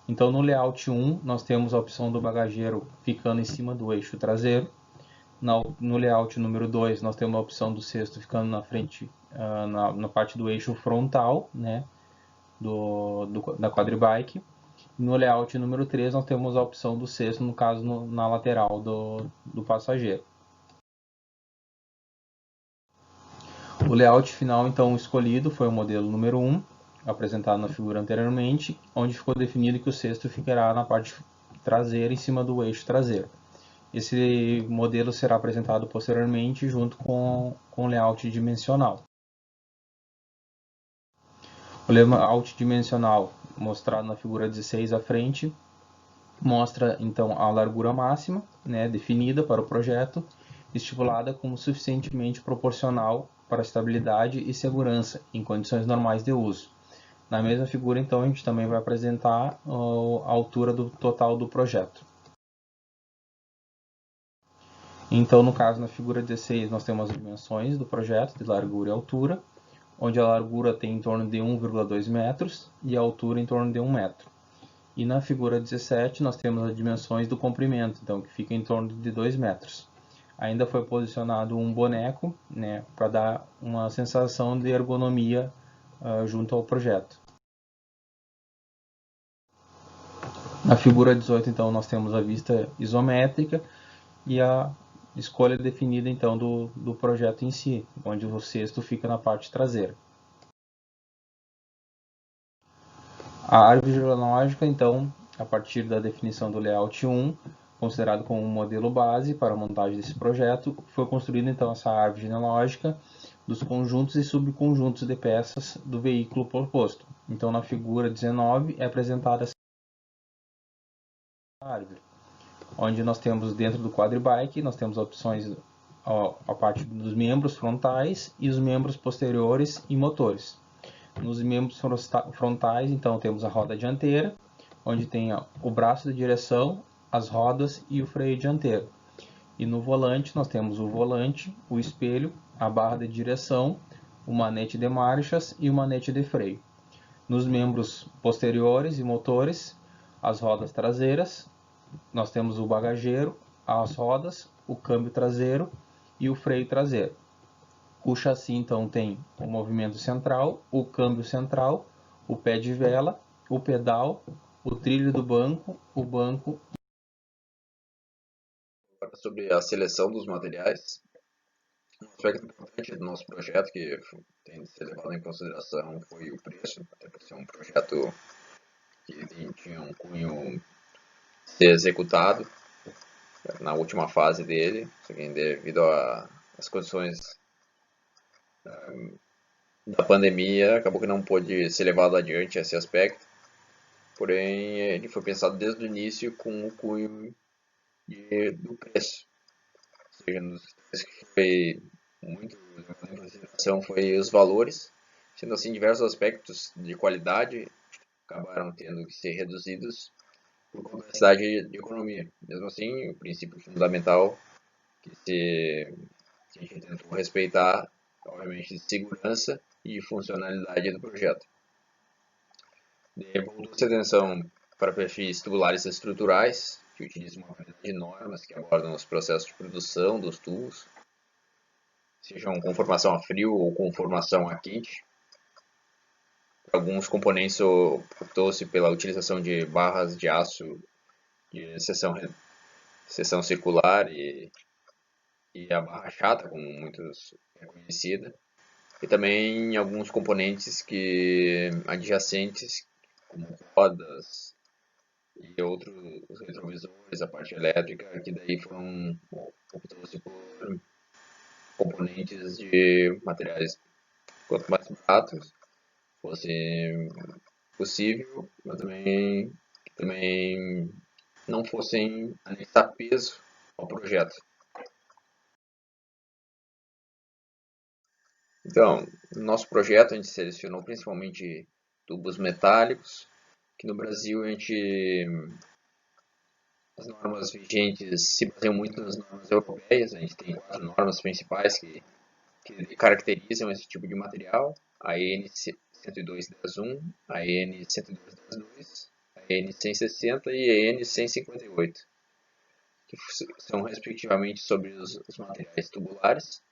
Então, no layout 1, nós temos a opção do bagageiro ficando em cima do eixo traseiro. No layout número 2, nós temos a opção do cesto ficando na frente, na parte do eixo frontal, né, da quadribike. No layout número 3, nós temos a opção do cesto, no caso, na lateral do passageiro. O layout final, então, escolhido foi o modelo número 1, apresentado na figura anteriormente, onde ficou definido que o cesto ficará na parte traseira, em cima do eixo traseiro. Esse modelo será apresentado posteriormente junto com o layout dimensional. O layout dimensional, mostrado na figura 16 à frente, mostra então a largura máxima, né, definida para o projeto, estipulada como suficientemente proporcional para estabilidade e segurança em condições normais de uso. Na mesma figura, então, a gente também vai apresentar a altura total do projeto. Então, no caso, na figura 16, nós temos as dimensões do projeto de largura e altura, onde a largura tem em torno de 1,2 metros e a altura em torno de 1 metro. E na figura 17, nós temos as dimensões do comprimento, então, que fica em torno de 2 metros. Ainda foi posicionado um boneco, né, para dar uma sensação de ergonomia junto ao projeto. Na figura 18, então, nós temos a vista isométrica e a escolha definida, então, do projeto em si, onde o cesto fica na parte traseira. A árvore genealógica, então, a partir da definição do layout 1, considerado como um modelo base para a montagem desse projeto, foi construída, então, essa árvore genealógica dos conjuntos e subconjuntos de peças do veículo proposto. Então, na figura 19, é apresentada essa árvore, onde nós temos dentro do quadribike, nós temos opções, a parte dos membros frontais e os membros posteriores e motores. Nos membros frontais, então, temos a roda dianteira, onde tem o braço de direção, as rodas e o freio dianteiro. E no volante, nós temos o volante, o espelho, a barra de direção, o manete de marchas e o manete de freio. Nos membros posteriores e motores, as rodas traseiras, nós temos o bagageiro, as rodas, o câmbio traseiro e o freio traseiro. O chassi, então, tem o movimento central, o câmbio central, o pé de vela, o pedal, o trilho do banco, o banco. Agora, sobre a seleção dos materiais, um aspecto importante do nosso projeto que tem de ser levado em consideração foi o preço, até por ser um projeto que tinha um cunho ser executado na última fase dele, devido às condições da pandemia, acabou que não pôde ser levado adiante esse aspecto, porém ele foi pensado desde o início com o cunho do preço, ou seja, nos que foi muito levado em consideração foi os valores, sendo assim diversos aspectos de qualidade acabaram tendo que ser reduzidos por complexidade de economia. Mesmo assim, o princípio fundamental que a gente tentou respeitar, obviamente, de segurança e funcionalidade do projeto. Voltou-se atenção para perfis tubulares estruturais, que utilizam uma variedade de normas que abordam os processos de produção dos tubos, sejam com formação a frio ou com formação a quente. Alguns componentes optou-se pela utilização de barras de aço de seção circular e a barra chata, como muitos é conhecida, e também alguns componentes adjacentes, como rodas e outros retrovisores, a parte elétrica, que daí optou-se por componentes de materiais quanto mais baratos fosse possível, mas também não fossem anexar peso ao projeto. Então, no nosso projeto a gente selecionou principalmente tubos metálicos, que no Brasil as normas vigentes se baseiam muito nas normas europeias. A gente tem 4 normas principais que caracterizam esse tipo de material: a EN 102.10.1, a EN 102.10.2, a EN 160 e a EN 158, que são respectivamente sobre os materiais tubulares.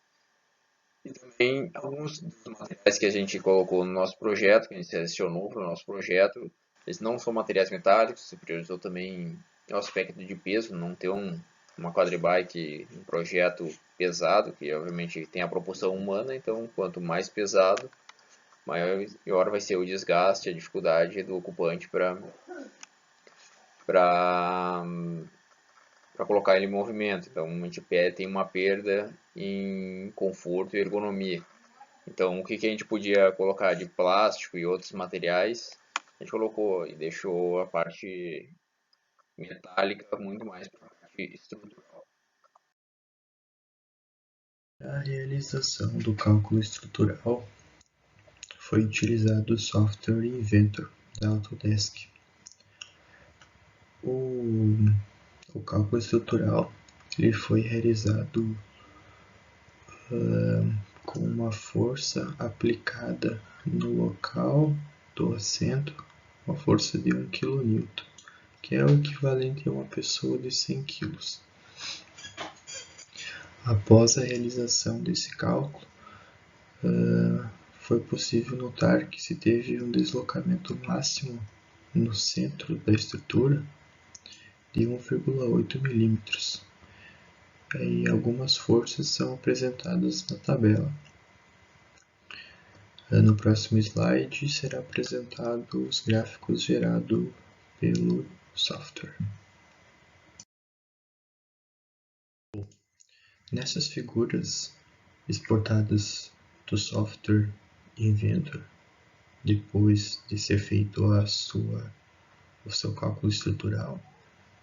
E também alguns dos materiais que a gente colocou no nosso projeto, que a gente selecionou para o nosso projeto, eles não são materiais metálicos, se priorizou também o aspecto de peso, não ter uma quadribike, um projeto pesado, que obviamente tem a propulsão humana, então quanto mais pesado, maior vai ser o desgaste, a dificuldade do ocupante para colocar ele em movimento. Então a gente tem uma perda em conforto e ergonomia. Então o que a gente podia colocar de plástico e outros materiais, a gente colocou e deixou a parte metálica muito mais para a parte estrutural. A realização do cálculo estrutural foi utilizado o software Inventor da Autodesk. O cálculo estrutural ele foi realizado com uma força aplicada no local do assento, uma força de 1 kN, que é o equivalente a uma pessoa de 100 kg. Após a realização desse cálculo, foi possível notar que se teve um deslocamento máximo no centro da estrutura de 1,8 mm. E algumas forças são apresentadas na tabela. No próximo slide será apresentado os gráficos gerados pelo software. Nessas figuras exportadas do software Inventor, depois de ser feito o seu cálculo estrutural,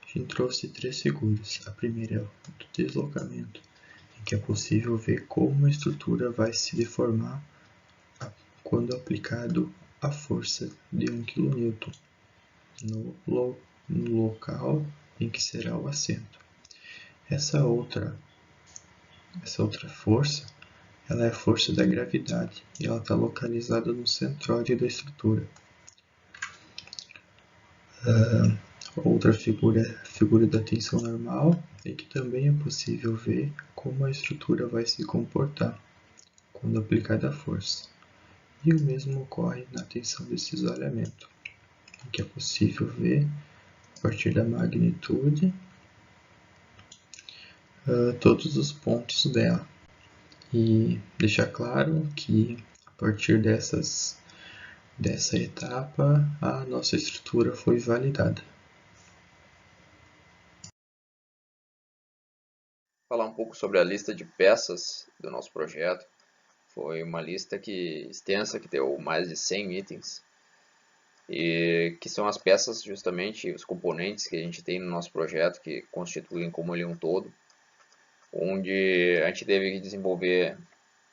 a gente trouxe 3 figuras. A primeira é o do deslocamento, em que é possível ver como a estrutura vai se deformar quando aplicado a força de 1 kN no local em que será o assento. Essa outra força, ela é a força da gravidade e ela está localizada no centroide da estrutura. Outra figura é a figura da tensão normal, em que também é possível ver como a estrutura vai se comportar quando aplicada a força. E o mesmo ocorre na tensão de cisalhamento, em que é possível ver, a partir da magnitude, todos os pontos dela. E deixar claro que, a partir dessa etapa, a nossa estrutura foi validada. Falar um pouco sobre a lista de peças do nosso projeto. Foi uma lista extensa, que deu mais de 100 itens, e que são as peças, justamente, os componentes que a gente tem no nosso projeto, que constituem como ele um todo, onde a gente teve que desenvolver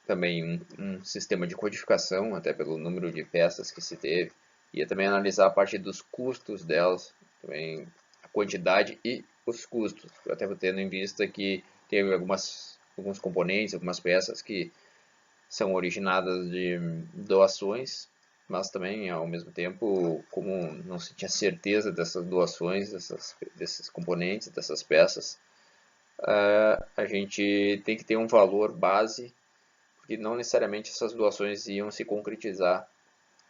também um sistema de codificação, até pelo número de peças que se teve, e também analisar a parte dos custos delas, também a quantidade e os custos, até tendo em vista que teve alguns componentes, algumas peças que são originadas de doações, mas também, ao mesmo tempo, como não se tinha certeza dessas doações, desses componentes, dessas peças, a gente tem que ter um valor base, porque não necessariamente essas doações iam se concretizar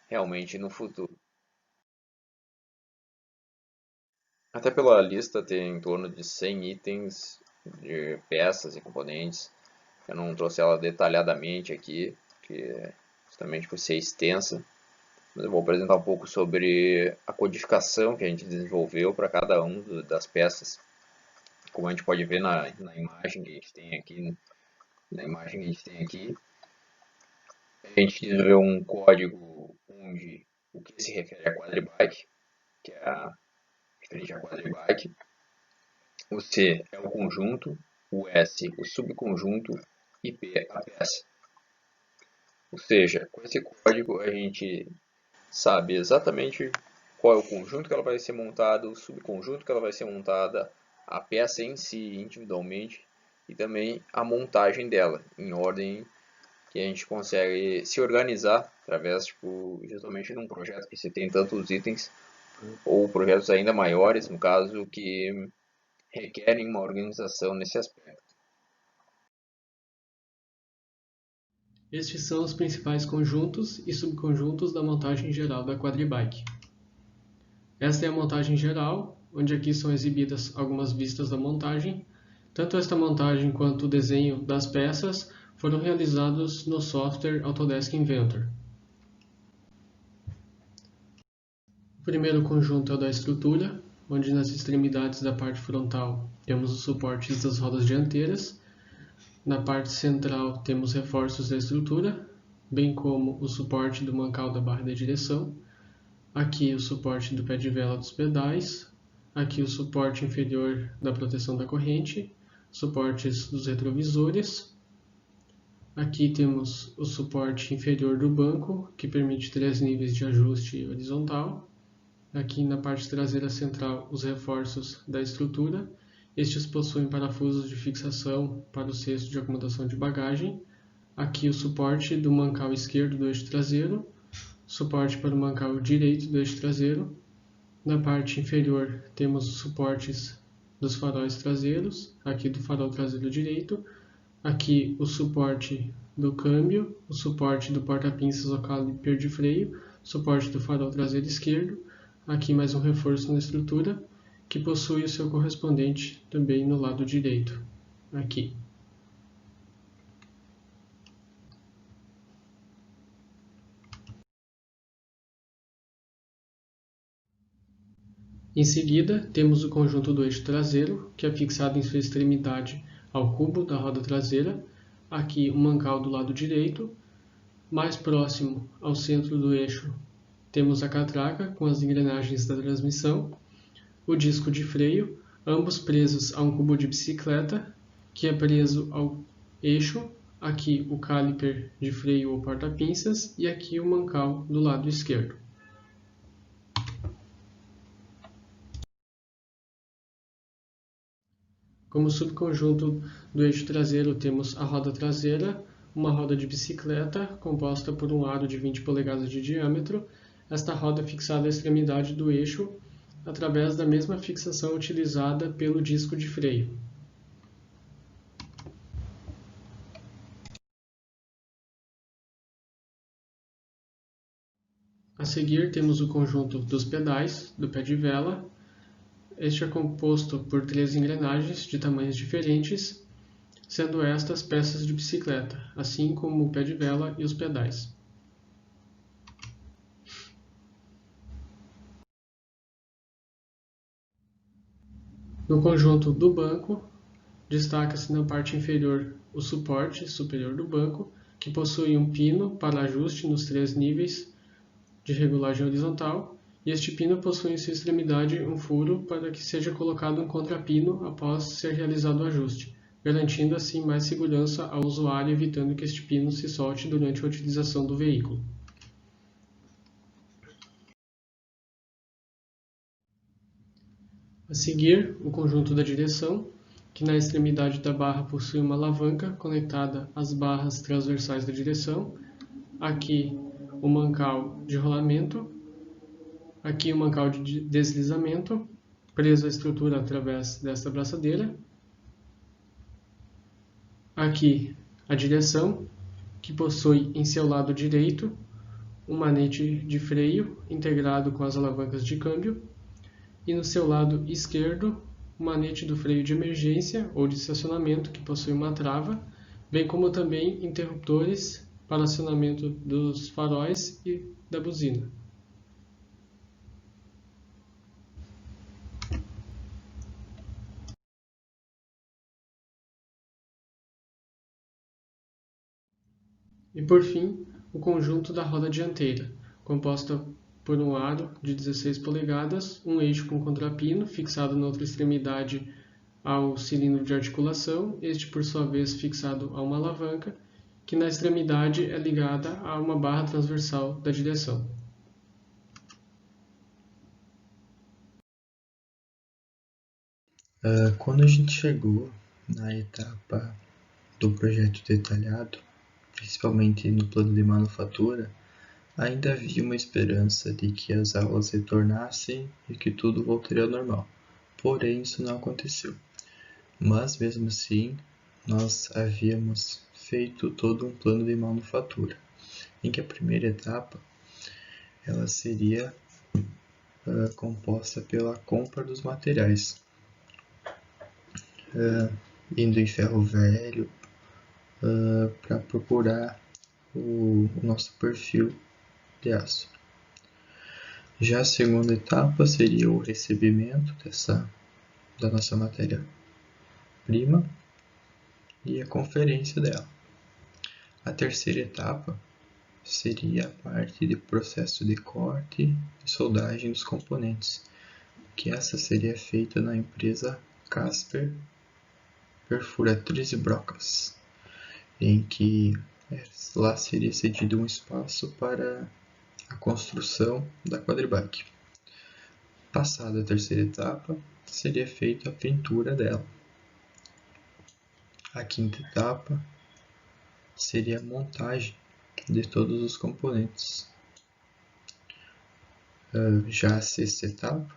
realmente no futuro. Até pela lista tem em torno de 100 itens de peças e componentes. Eu não trouxe ela detalhadamente aqui, porque justamente por ser extensa, mas eu vou apresentar um pouco sobre a codificação que a gente desenvolveu para cada uma das peças. Como a gente pode ver na imagem que a gente tem aqui, a gente desenvolveu um código onde o que se refere a quadribike, que é referente a quadribike, o C é o conjunto, o S o subconjunto e P a peça. Ou seja, com esse código a gente sabe exatamente qual é o conjunto que ela vai ser montada, o subconjunto que ela vai ser montada, a peça em si individualmente e também a montagem dela em ordem que a gente consegue se organizar através, justamente num projeto que se tem tantos itens ou projetos ainda maiores, no caso, que requerem uma organização nesse aspecto. Estes são os principais conjuntos e subconjuntos da montagem geral da quadribike. Esta é a montagem geral, onde aqui são exibidas algumas vistas da montagem. Tanto esta montagem quanto o desenho das peças foram realizados no software Autodesk Inventor. O primeiro conjunto é o da estrutura, onde nas extremidades da parte frontal temos os suportes das rodas dianteiras. Na parte central temos reforços da estrutura, bem como o suporte do mancal da barra de direção. Aqui o suporte do pé de vela dos pedais. Aqui o suporte inferior da proteção da corrente. Suportes dos retrovisores. Aqui temos o suporte inferior do banco, que permite 3 níveis de ajuste horizontal. Aqui na parte traseira central, os reforços da estrutura. Estes possuem parafusos de fixação para o cesto de acomodação de bagagem. Aqui o suporte do mancal esquerdo do eixo traseiro, suporte para o mancal direito do eixo traseiro. Na parte inferior temos os suportes dos faróis traseiros, aqui do farol traseiro direito. Aqui o suporte do câmbio, o suporte do porta-pinças ou caliper de freio, suporte do farol traseiro esquerdo. Aqui mais um reforço na estrutura, que possui o seu correspondente também no lado direito, aqui. Em seguida, temos o conjunto do eixo traseiro, que é fixado em sua extremidade ao cubo da roda traseira. Aqui o mancal do lado direito. Mais próximo ao centro do eixo, temos a catraca com as engrenagens da transmissão, o disco de freio, ambos presos a um cubo de bicicleta, que é preso ao eixo. Aqui o caliper de freio ou porta-pinças e aqui o mancal do lado esquerdo. Como subconjunto do eixo traseiro, temos a roda traseira, uma roda de bicicleta composta por um aro de 20 polegadas de diâmetro. Esta roda é fixada à extremidade do eixo através da mesma fixação utilizada pelo disco de freio. A seguir temos o conjunto dos pedais do pé de vela. Este é composto por 3 engrenagens de tamanhos diferentes, sendo estas peças de bicicleta, assim como o pé de vela e os pedais. No conjunto do banco, destaca-se na parte inferior o suporte superior do banco, que possui um pino para ajuste nos 3 níveis de regulagem horizontal, e este pino possui em sua extremidade um furo para que seja colocado um contrapino após ser realizado o ajuste, garantindo assim mais segurança ao usuário e evitando que este pino se solte durante a utilização do veículo. A seguir, o conjunto da direção, que na extremidade da barra possui uma alavanca conectada às barras transversais da direção. Aqui o mancal de rolamento, aqui o mancal de deslizamento, preso à estrutura através desta braçadeira. Aqui a direção, que possui em seu lado direito um manete de freio integrado com as alavancas de câmbio, e no seu lado esquerdo um manete do freio de emergência ou de estacionamento, que possui uma trava, bem como também interruptores para acionamento dos faróis e da buzina. E por fim, o conjunto da roda dianteira, composta por um aro de 16 polegadas, um eixo com contrapino fixado na outra extremidade ao cilindro de articulação, este por sua vez fixado a uma alavanca, que na extremidade é ligada a uma barra transversal da direção. Quando a gente chegou na etapa do projeto detalhado, principalmente no plano de manufatura, ainda havia uma esperança de que as aulas retornassem e que tudo voltaria ao normal. Porém, isso não aconteceu. Mas, mesmo assim, nós havíamos feito todo um plano de manufatura, em que a primeira etapa ela seria composta pela compra dos materiais, indo em ferro velho para procurar o nosso perfil de aço. Já a segunda etapa seria o recebimento da nossa matéria-prima e a conferência dela. A terceira etapa seria a parte de processo de corte e soldagem dos componentes, que essa seria feita na empresa Casper Perfuratriz e Brocas. em que lá seria cedido um espaço para a construção da quadribike. Passada a terceira etapa, seria feita a pintura dela. A quinta etapa seria a montagem de todos os componentes. Já a sexta etapa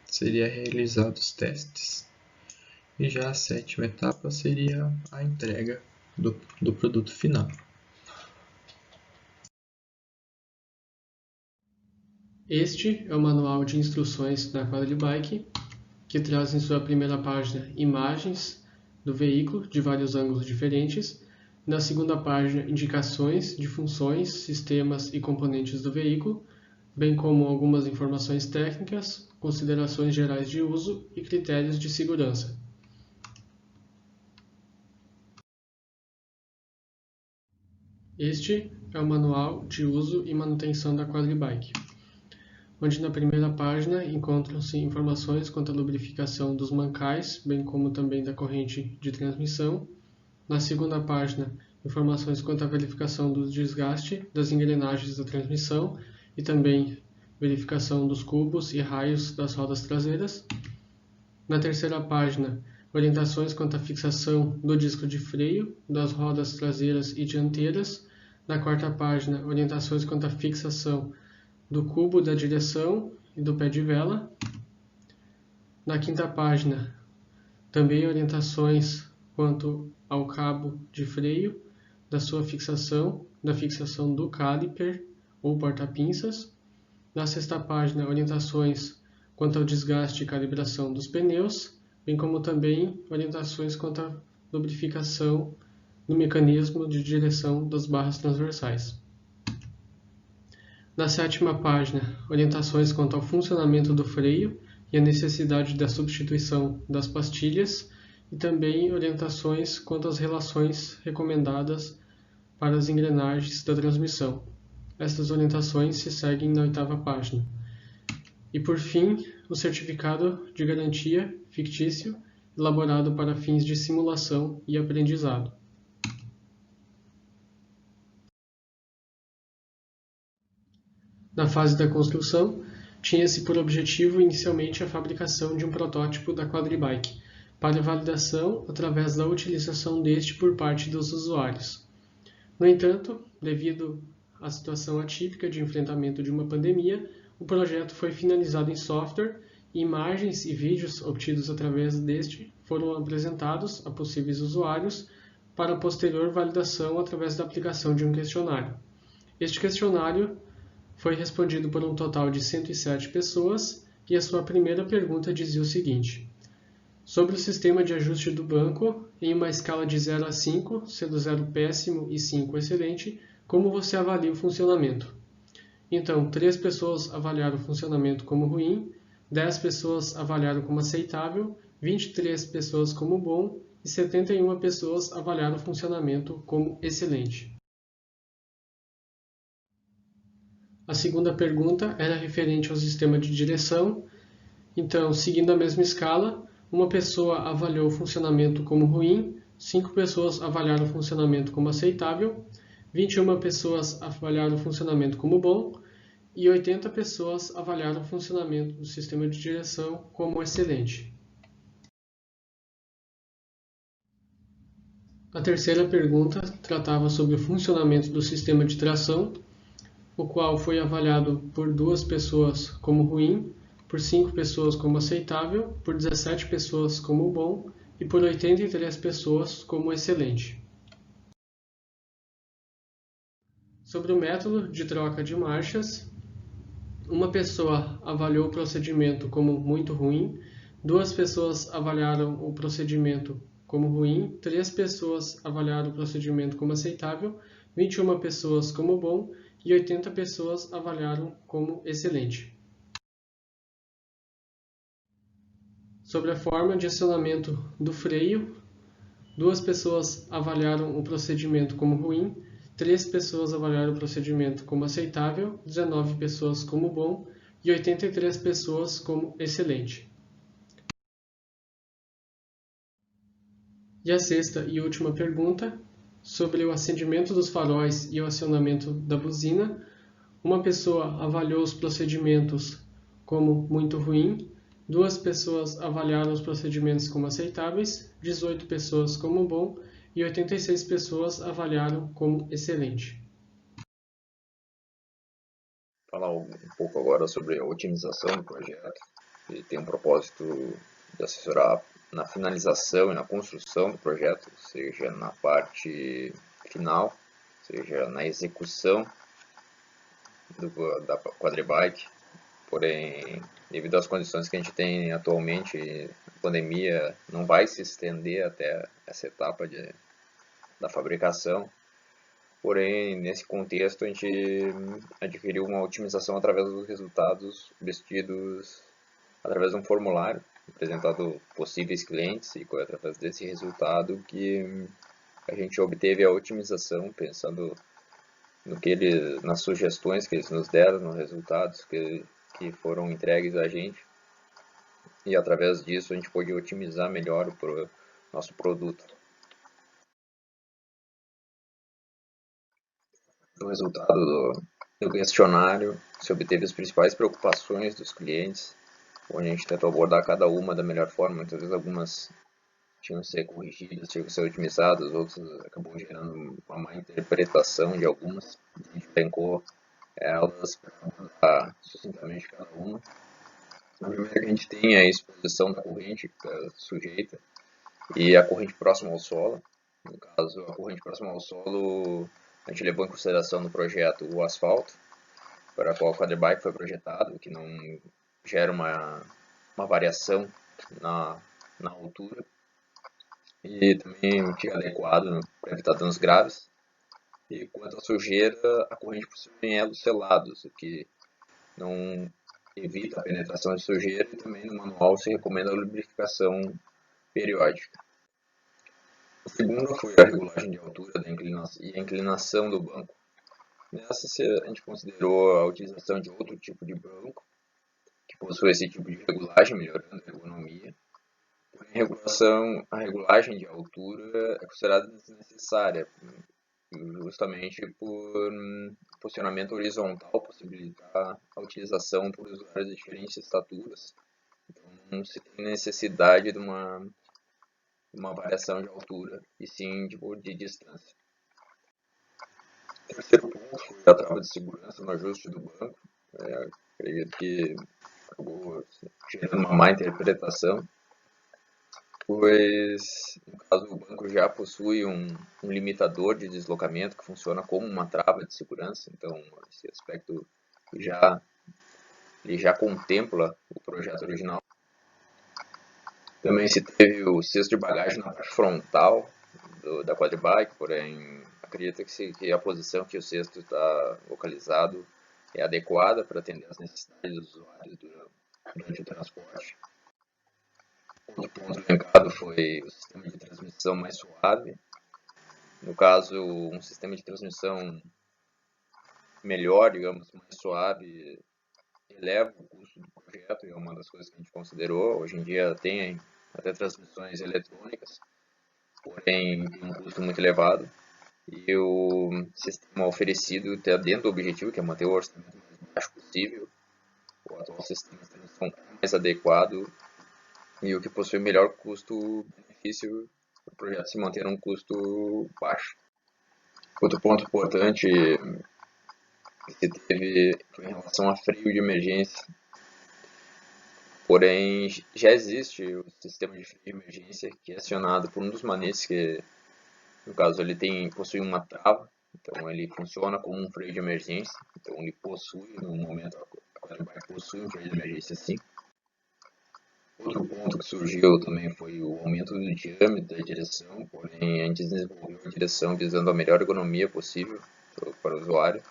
seria realizados os testes. E já a sétima etapa seria a entrega do produto final. Este é o manual de instruções da quadribike, que traz em sua primeira página imagens do veículo de vários ângulos diferentes. Na segunda página, indicações de funções, sistemas e componentes do veículo, bem como algumas informações técnicas, considerações gerais de uso e critérios de segurança. Este é o manual de uso e manutenção da quadribike, onde na primeira página encontram-se informações quanto à lubrificação dos mancais, bem como também da corrente de transmissão. Na segunda página, informações quanto à verificação do desgaste das engrenagens da transmissão e também verificação dos cubos e raios das rodas traseiras. Na terceira página, orientações quanto à fixação do disco de freio, das rodas traseiras e dianteiras. Na quarta página, orientações quanto à fixação do cubo da direção e do pé de vela. Na quinta página, também orientações quanto ao cabo de freio, da sua fixação, da fixação do caliper ou porta-pinças. Na sexta página, orientações quanto ao desgaste e calibração dos pneus, bem como também orientações quanto à lubrificação do mecanismo de direção das barras transversais. Na sétima página, orientações quanto ao funcionamento do freio e a necessidade da substituição das pastilhas e também orientações quanto às relações recomendadas para as engrenagens da transmissão. Estas orientações se seguem na oitava página. E por fim, o certificado de garantia fictício, elaborado para fins de simulação e aprendizado. Na fase da construção, tinha-se por objetivo inicialmente a fabricação de um protótipo da quadribike, para validação através da utilização deste por parte dos usuários. No entanto, devido à situação atípica de enfrentamento de uma pandemia, o projeto foi finalizado em software e imagens e vídeos obtidos através deste foram apresentados a possíveis usuários para posterior validação através da aplicação de um questionário. Este questionário foi respondido por um total de 107 pessoas e a sua primeira pergunta dizia o seguinte: sobre o sistema de ajuste do banco, em uma escala de 0 a 5, sendo 0 péssimo e 5 excelente, como você avalia o funcionamento? Então, 3 pessoas avaliaram o funcionamento como ruim, 10 pessoas avaliaram como aceitável, 23 pessoas como bom e 71 pessoas avaliaram o funcionamento como excelente. A segunda pergunta era referente ao sistema de direção. Então, seguindo a mesma escala, uma pessoa avaliou o funcionamento como ruim, 5 pessoas avaliaram o funcionamento como aceitável, 21 pessoas avaliaram o funcionamento como bom e 80 pessoas avaliaram o funcionamento do sistema de direção como excelente. A terceira pergunta tratava sobre o funcionamento do sistema de tração, o qual foi avaliado por 2 pessoas como ruim, por 5 pessoas como aceitável, por 17 pessoas como bom e por 83 pessoas como excelente. Sobre o método de troca de marchas, uma pessoa avaliou o procedimento como muito ruim, 2 pessoas avaliaram o procedimento como ruim, 3 pessoas avaliaram o procedimento como aceitável, 21 pessoas como bom e 80 pessoas avaliaram como excelente. Sobre a forma de acionamento do freio, 2 pessoas avaliaram o procedimento como ruim, 3 pessoas avaliaram o procedimento como aceitável, 19 pessoas como bom e 83 pessoas como excelente. E a sexta e última pergunta, sobre o acendimento dos faróis e o acionamento da buzina. Uma pessoa avaliou os procedimentos como muito ruim, 2 pessoas avaliaram os procedimentos como aceitáveis, 18 pessoas como bom e 86 pessoas avaliaram como excelente. Falar um pouco agora sobre a otimização do projeto. Ele tem um propósito de assessorar na finalização e na construção do projeto, seja na parte final, seja na execução da quadribike. Porém, devido às condições que a gente tem atualmente, a pandemia não vai se estender até essa etapa da fabricação. Porém, nesse contexto, a gente adquiriu uma otimização através dos resultados obtidos através de um formulário apresentado a possíveis clientes, e foi através desse resultado que a gente obteve a otimização, pensando nas sugestões que eles nos deram, nos resultados que foram entregues a gente, e através disso a gente pôde otimizar melhor o nosso produto. No resultado do questionário, se obteve as principais preocupações dos clientes, onde a gente tentou abordar cada uma da melhor forma. Muitas vezes algumas tinham que ser corrigidas, tinham que ser otimizadas, outras acabou gerando uma má interpretação de algumas. A gente elencou elas para abordar sucintamente cada uma. A primeira que a gente tem é a exposição da corrente sujeita e a corrente próxima ao solo. No caso, a corrente próxima ao solo, a gente levou em consideração no projeto o asfalto, para a qual o quadribike foi projetado, que não gera uma variação na altura, e também fica adequado para evitar danos graves. E quanto à sujeira, a corrente possui elos selados, o que não evita a penetração de sujeira, e também no manual se recomenda a lubrificação periódica. A segunda foi a regulagem de altura e a inclinação do banco. Nessa, a gente considerou a utilização de outro tipo de banco, que possui esse tipo de regulagem, melhorando a ergonomia. Porém, a regulagem de altura é considerada desnecessária, justamente por posicionamento horizontal possibilitar a utilização por usuários de diferentes estaturas. Então, não se tem necessidade de uma variação de altura, e sim de distância. O terceiro ponto foi a trava de segurança no ajuste do banco. Acredito que acabou gerando uma má interpretação, pois no caso o banco já possui um limitador de deslocamento que funciona como uma trava de segurança. Então esse aspecto ele já contempla o projeto original. Também se teve o cesto de bagagem na parte frontal da quadribike, porém acredito que a posição que o cesto está localizado é adequada para atender às necessidades dos usuários durante o transporte. Outro ponto elencado foi o sistema de transmissão mais suave. No caso, um sistema de transmissão melhor, digamos, mais suave, eleva o custo do projeto, e é uma das coisas que a gente considerou. Hoje em dia tem até transmissões eletrônicas, porém tem um custo muito elevado, e o sistema oferecido está dentro do objetivo, que é manter o orçamento mais baixo possível. O atual sistema de transmissão é mais adequado e o que possui melhor custo-benefício para o projeto se manter um custo baixo. Outro ponto importante que se teve foi em relação a freio de emergência. Porém, já existe o sistema de freio de emergência, que é acionado por um dos manetes, que no caso ele possui uma trava, então ele funciona como um freio de emergência. Então ele possui, no momento a quadribike possui um freio de emergência sim. Outro ponto que surgiu também foi o aumento do diâmetro da direção, porém a gente desenvolveu a direção visando a melhor ergonomia possível para o usuário,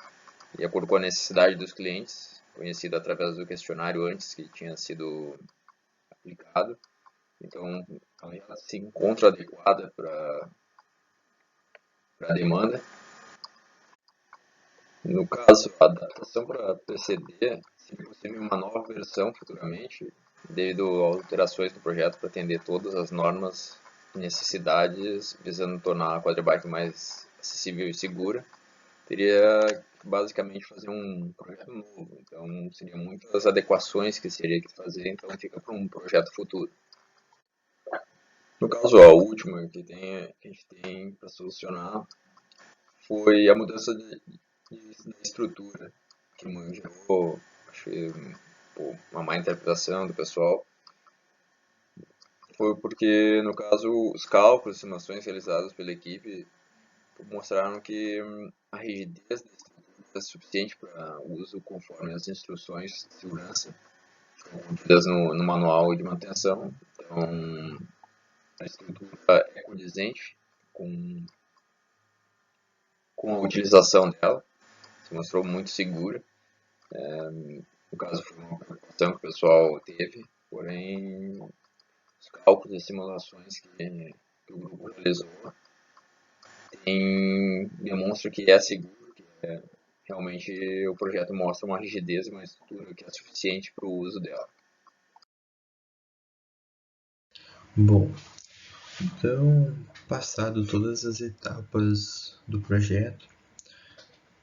de acordo com a necessidade dos clientes, conhecida através do questionário antes que tinha sido aplicado. Então ela se encontra adequada para a demanda. No caso, a adaptação para PCD seria possível uma nova versão futuramente, devido a alterações do projeto para atender todas as normas necessidades, visando tornar a quadribike mais acessível e segura, teria que basicamente fazer um projeto novo. Então, seriam muitas adequações que seria que fazer, então fica para um projeto futuro. No caso, a última que a gente tem para solucionar foi a mudança da estrutura, que gerou, achei, uma má interpretação do pessoal. Foi porque, no caso, os cálculos e estimações realizadas pela equipe mostraram que a rigidez da estrutura é suficiente para uso conforme as instruções de segurança contidas no manual de manutenção. Então, a estrutura é condizente com a utilização dela, se mostrou muito segura. No caso, foi uma preocupação que o pessoal teve, porém, os cálculos e simulações que o grupo realizou demonstra que é seguro, que realmente o projeto mostra uma rigidez e uma estrutura que é suficiente para o uso dela. Bom, então, passado todas as etapas do projeto,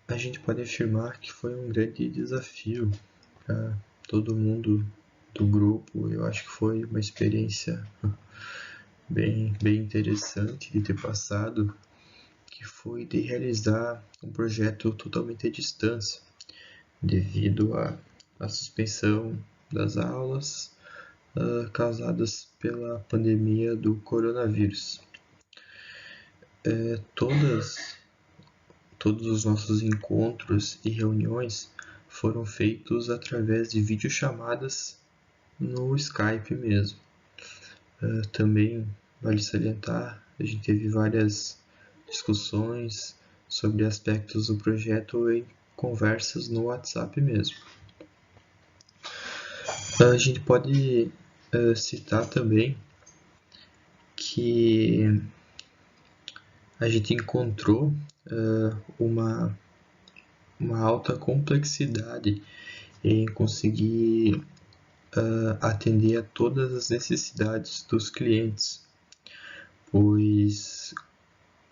a gente pode afirmar que foi um grande desafio para todo mundo do grupo. Eu acho que foi uma experiência bem interessante de ter passado, que foi de realizar um projeto totalmente à distância, devido à suspensão das aulas causadas pela pandemia do coronavírus. Todos os nossos encontros e reuniões foram feitos através de videochamadas no Skype mesmo. Também vale salientar, a gente teve várias discussões sobre aspectos do projeto em conversas no WhatsApp mesmo. A gente pode citar também que a gente encontrou uma alta complexidade em conseguir atender a todas as necessidades dos clientes, pois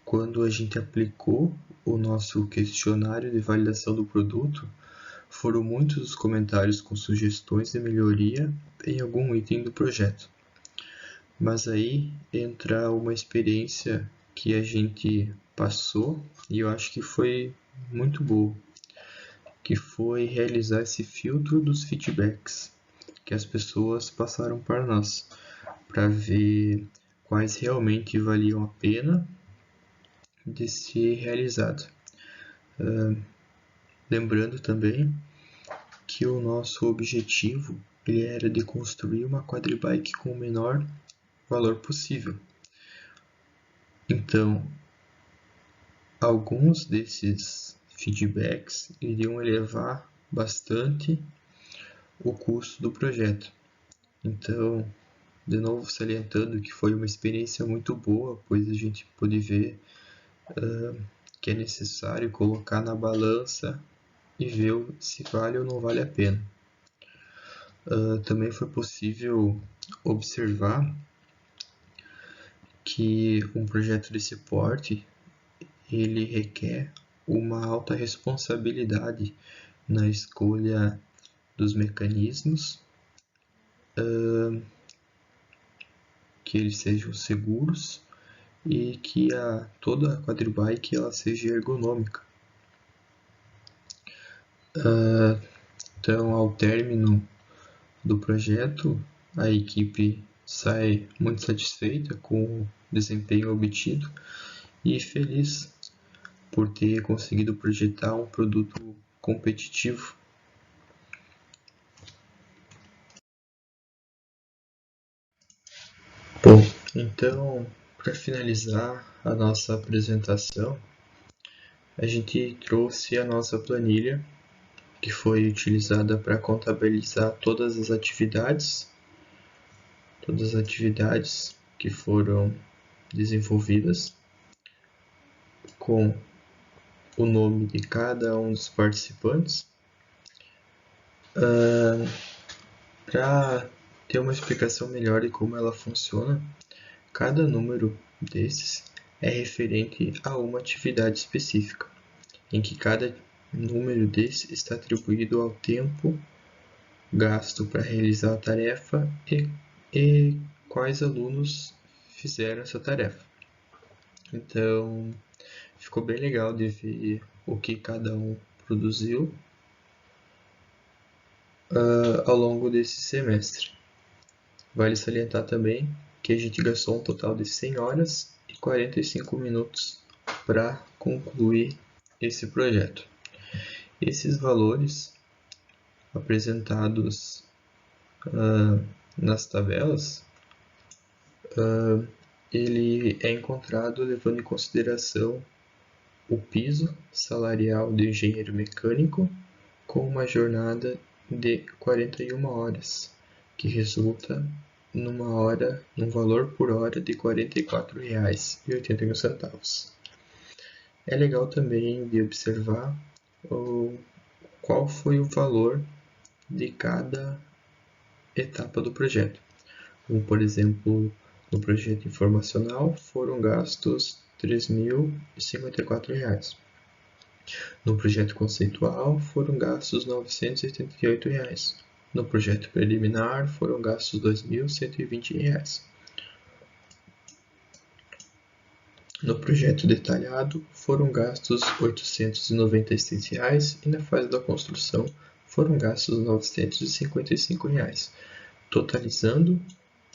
quando a gente aplicou o nosso questionário de validação do produto, foram muitos os comentários com sugestões de melhoria em algum item do projeto. Mas aí entra uma experiência que a gente passou e eu acho que foi muito boa, que foi realizar esse filtro dos feedbacks que as pessoas passaram para nós, para ver quais realmente valiam a pena de ser realizado. Lembrando também que o nosso objetivo era de construir uma quadribike com o menor valor possível. Então, alguns desses feedbacks iriam elevar bastante o custo do projeto. Então, de novo salientando que foi uma experiência muito boa, pois a gente pôde ver que é necessário colocar na balança e ver se vale ou não vale a pena. Também foi possível observar que um projeto desse porte ele requer uma alta responsabilidade na escolha dos mecanismos, que eles sejam seguros e que toda a quadribike ela seja ergonômica. Então, ao término do projeto, a equipe sai muito satisfeita com o desempenho obtido e feliz por ter conseguido projetar um produto competitivo. Bom, então, para finalizar a nossa apresentação, a gente trouxe a nossa planilha, que foi utilizada para contabilizar todas as atividades que foram desenvolvidas, com o nome de cada um dos participantes. Para ter uma explicação melhor de como ela funciona, Cada número desses é referente a uma atividade específica, em que cada número desse está atribuído ao tempo gasto para realizar a tarefa e quais alunos fizeram essa tarefa. Então, ficou bem legal de ver o que cada um produziu ao longo desse semestre. Vale salientar também que a gente gastou um total de 100 horas e 45 minutos para concluir esse projeto. Esses valores apresentados nas tabelas, ele é encontrado levando em consideração o piso salarial do engenheiro mecânico com uma jornada de 41 horas, que resulta num valor por hora de R$ 44,81. É legal também de observar qual foi o valor de cada etapa do projeto. Como, por exemplo, no projeto informacional foram gastos R$ 3.054. No projeto conceitual foram gastos R$ 988. No projeto preliminar foram gastos R$ 2.120. No projeto detalhado foram gastos R$ 896 e na fase da construção foram gastos R$ 955, totalizando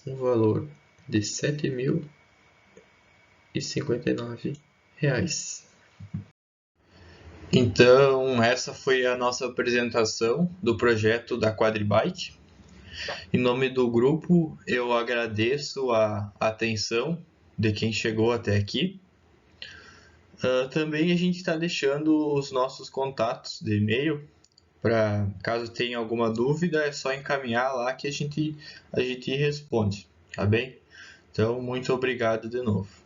um valor de R$ 7.059. Então, essa foi a nossa apresentação do projeto da Quadribike. Em nome do grupo, eu agradeço a atenção de quem chegou até aqui. Também a gente está deixando os nossos contatos de e-mail, para caso tenha alguma dúvida, é só encaminhar lá que a gente responde, tá bem? Então, muito obrigado de novo.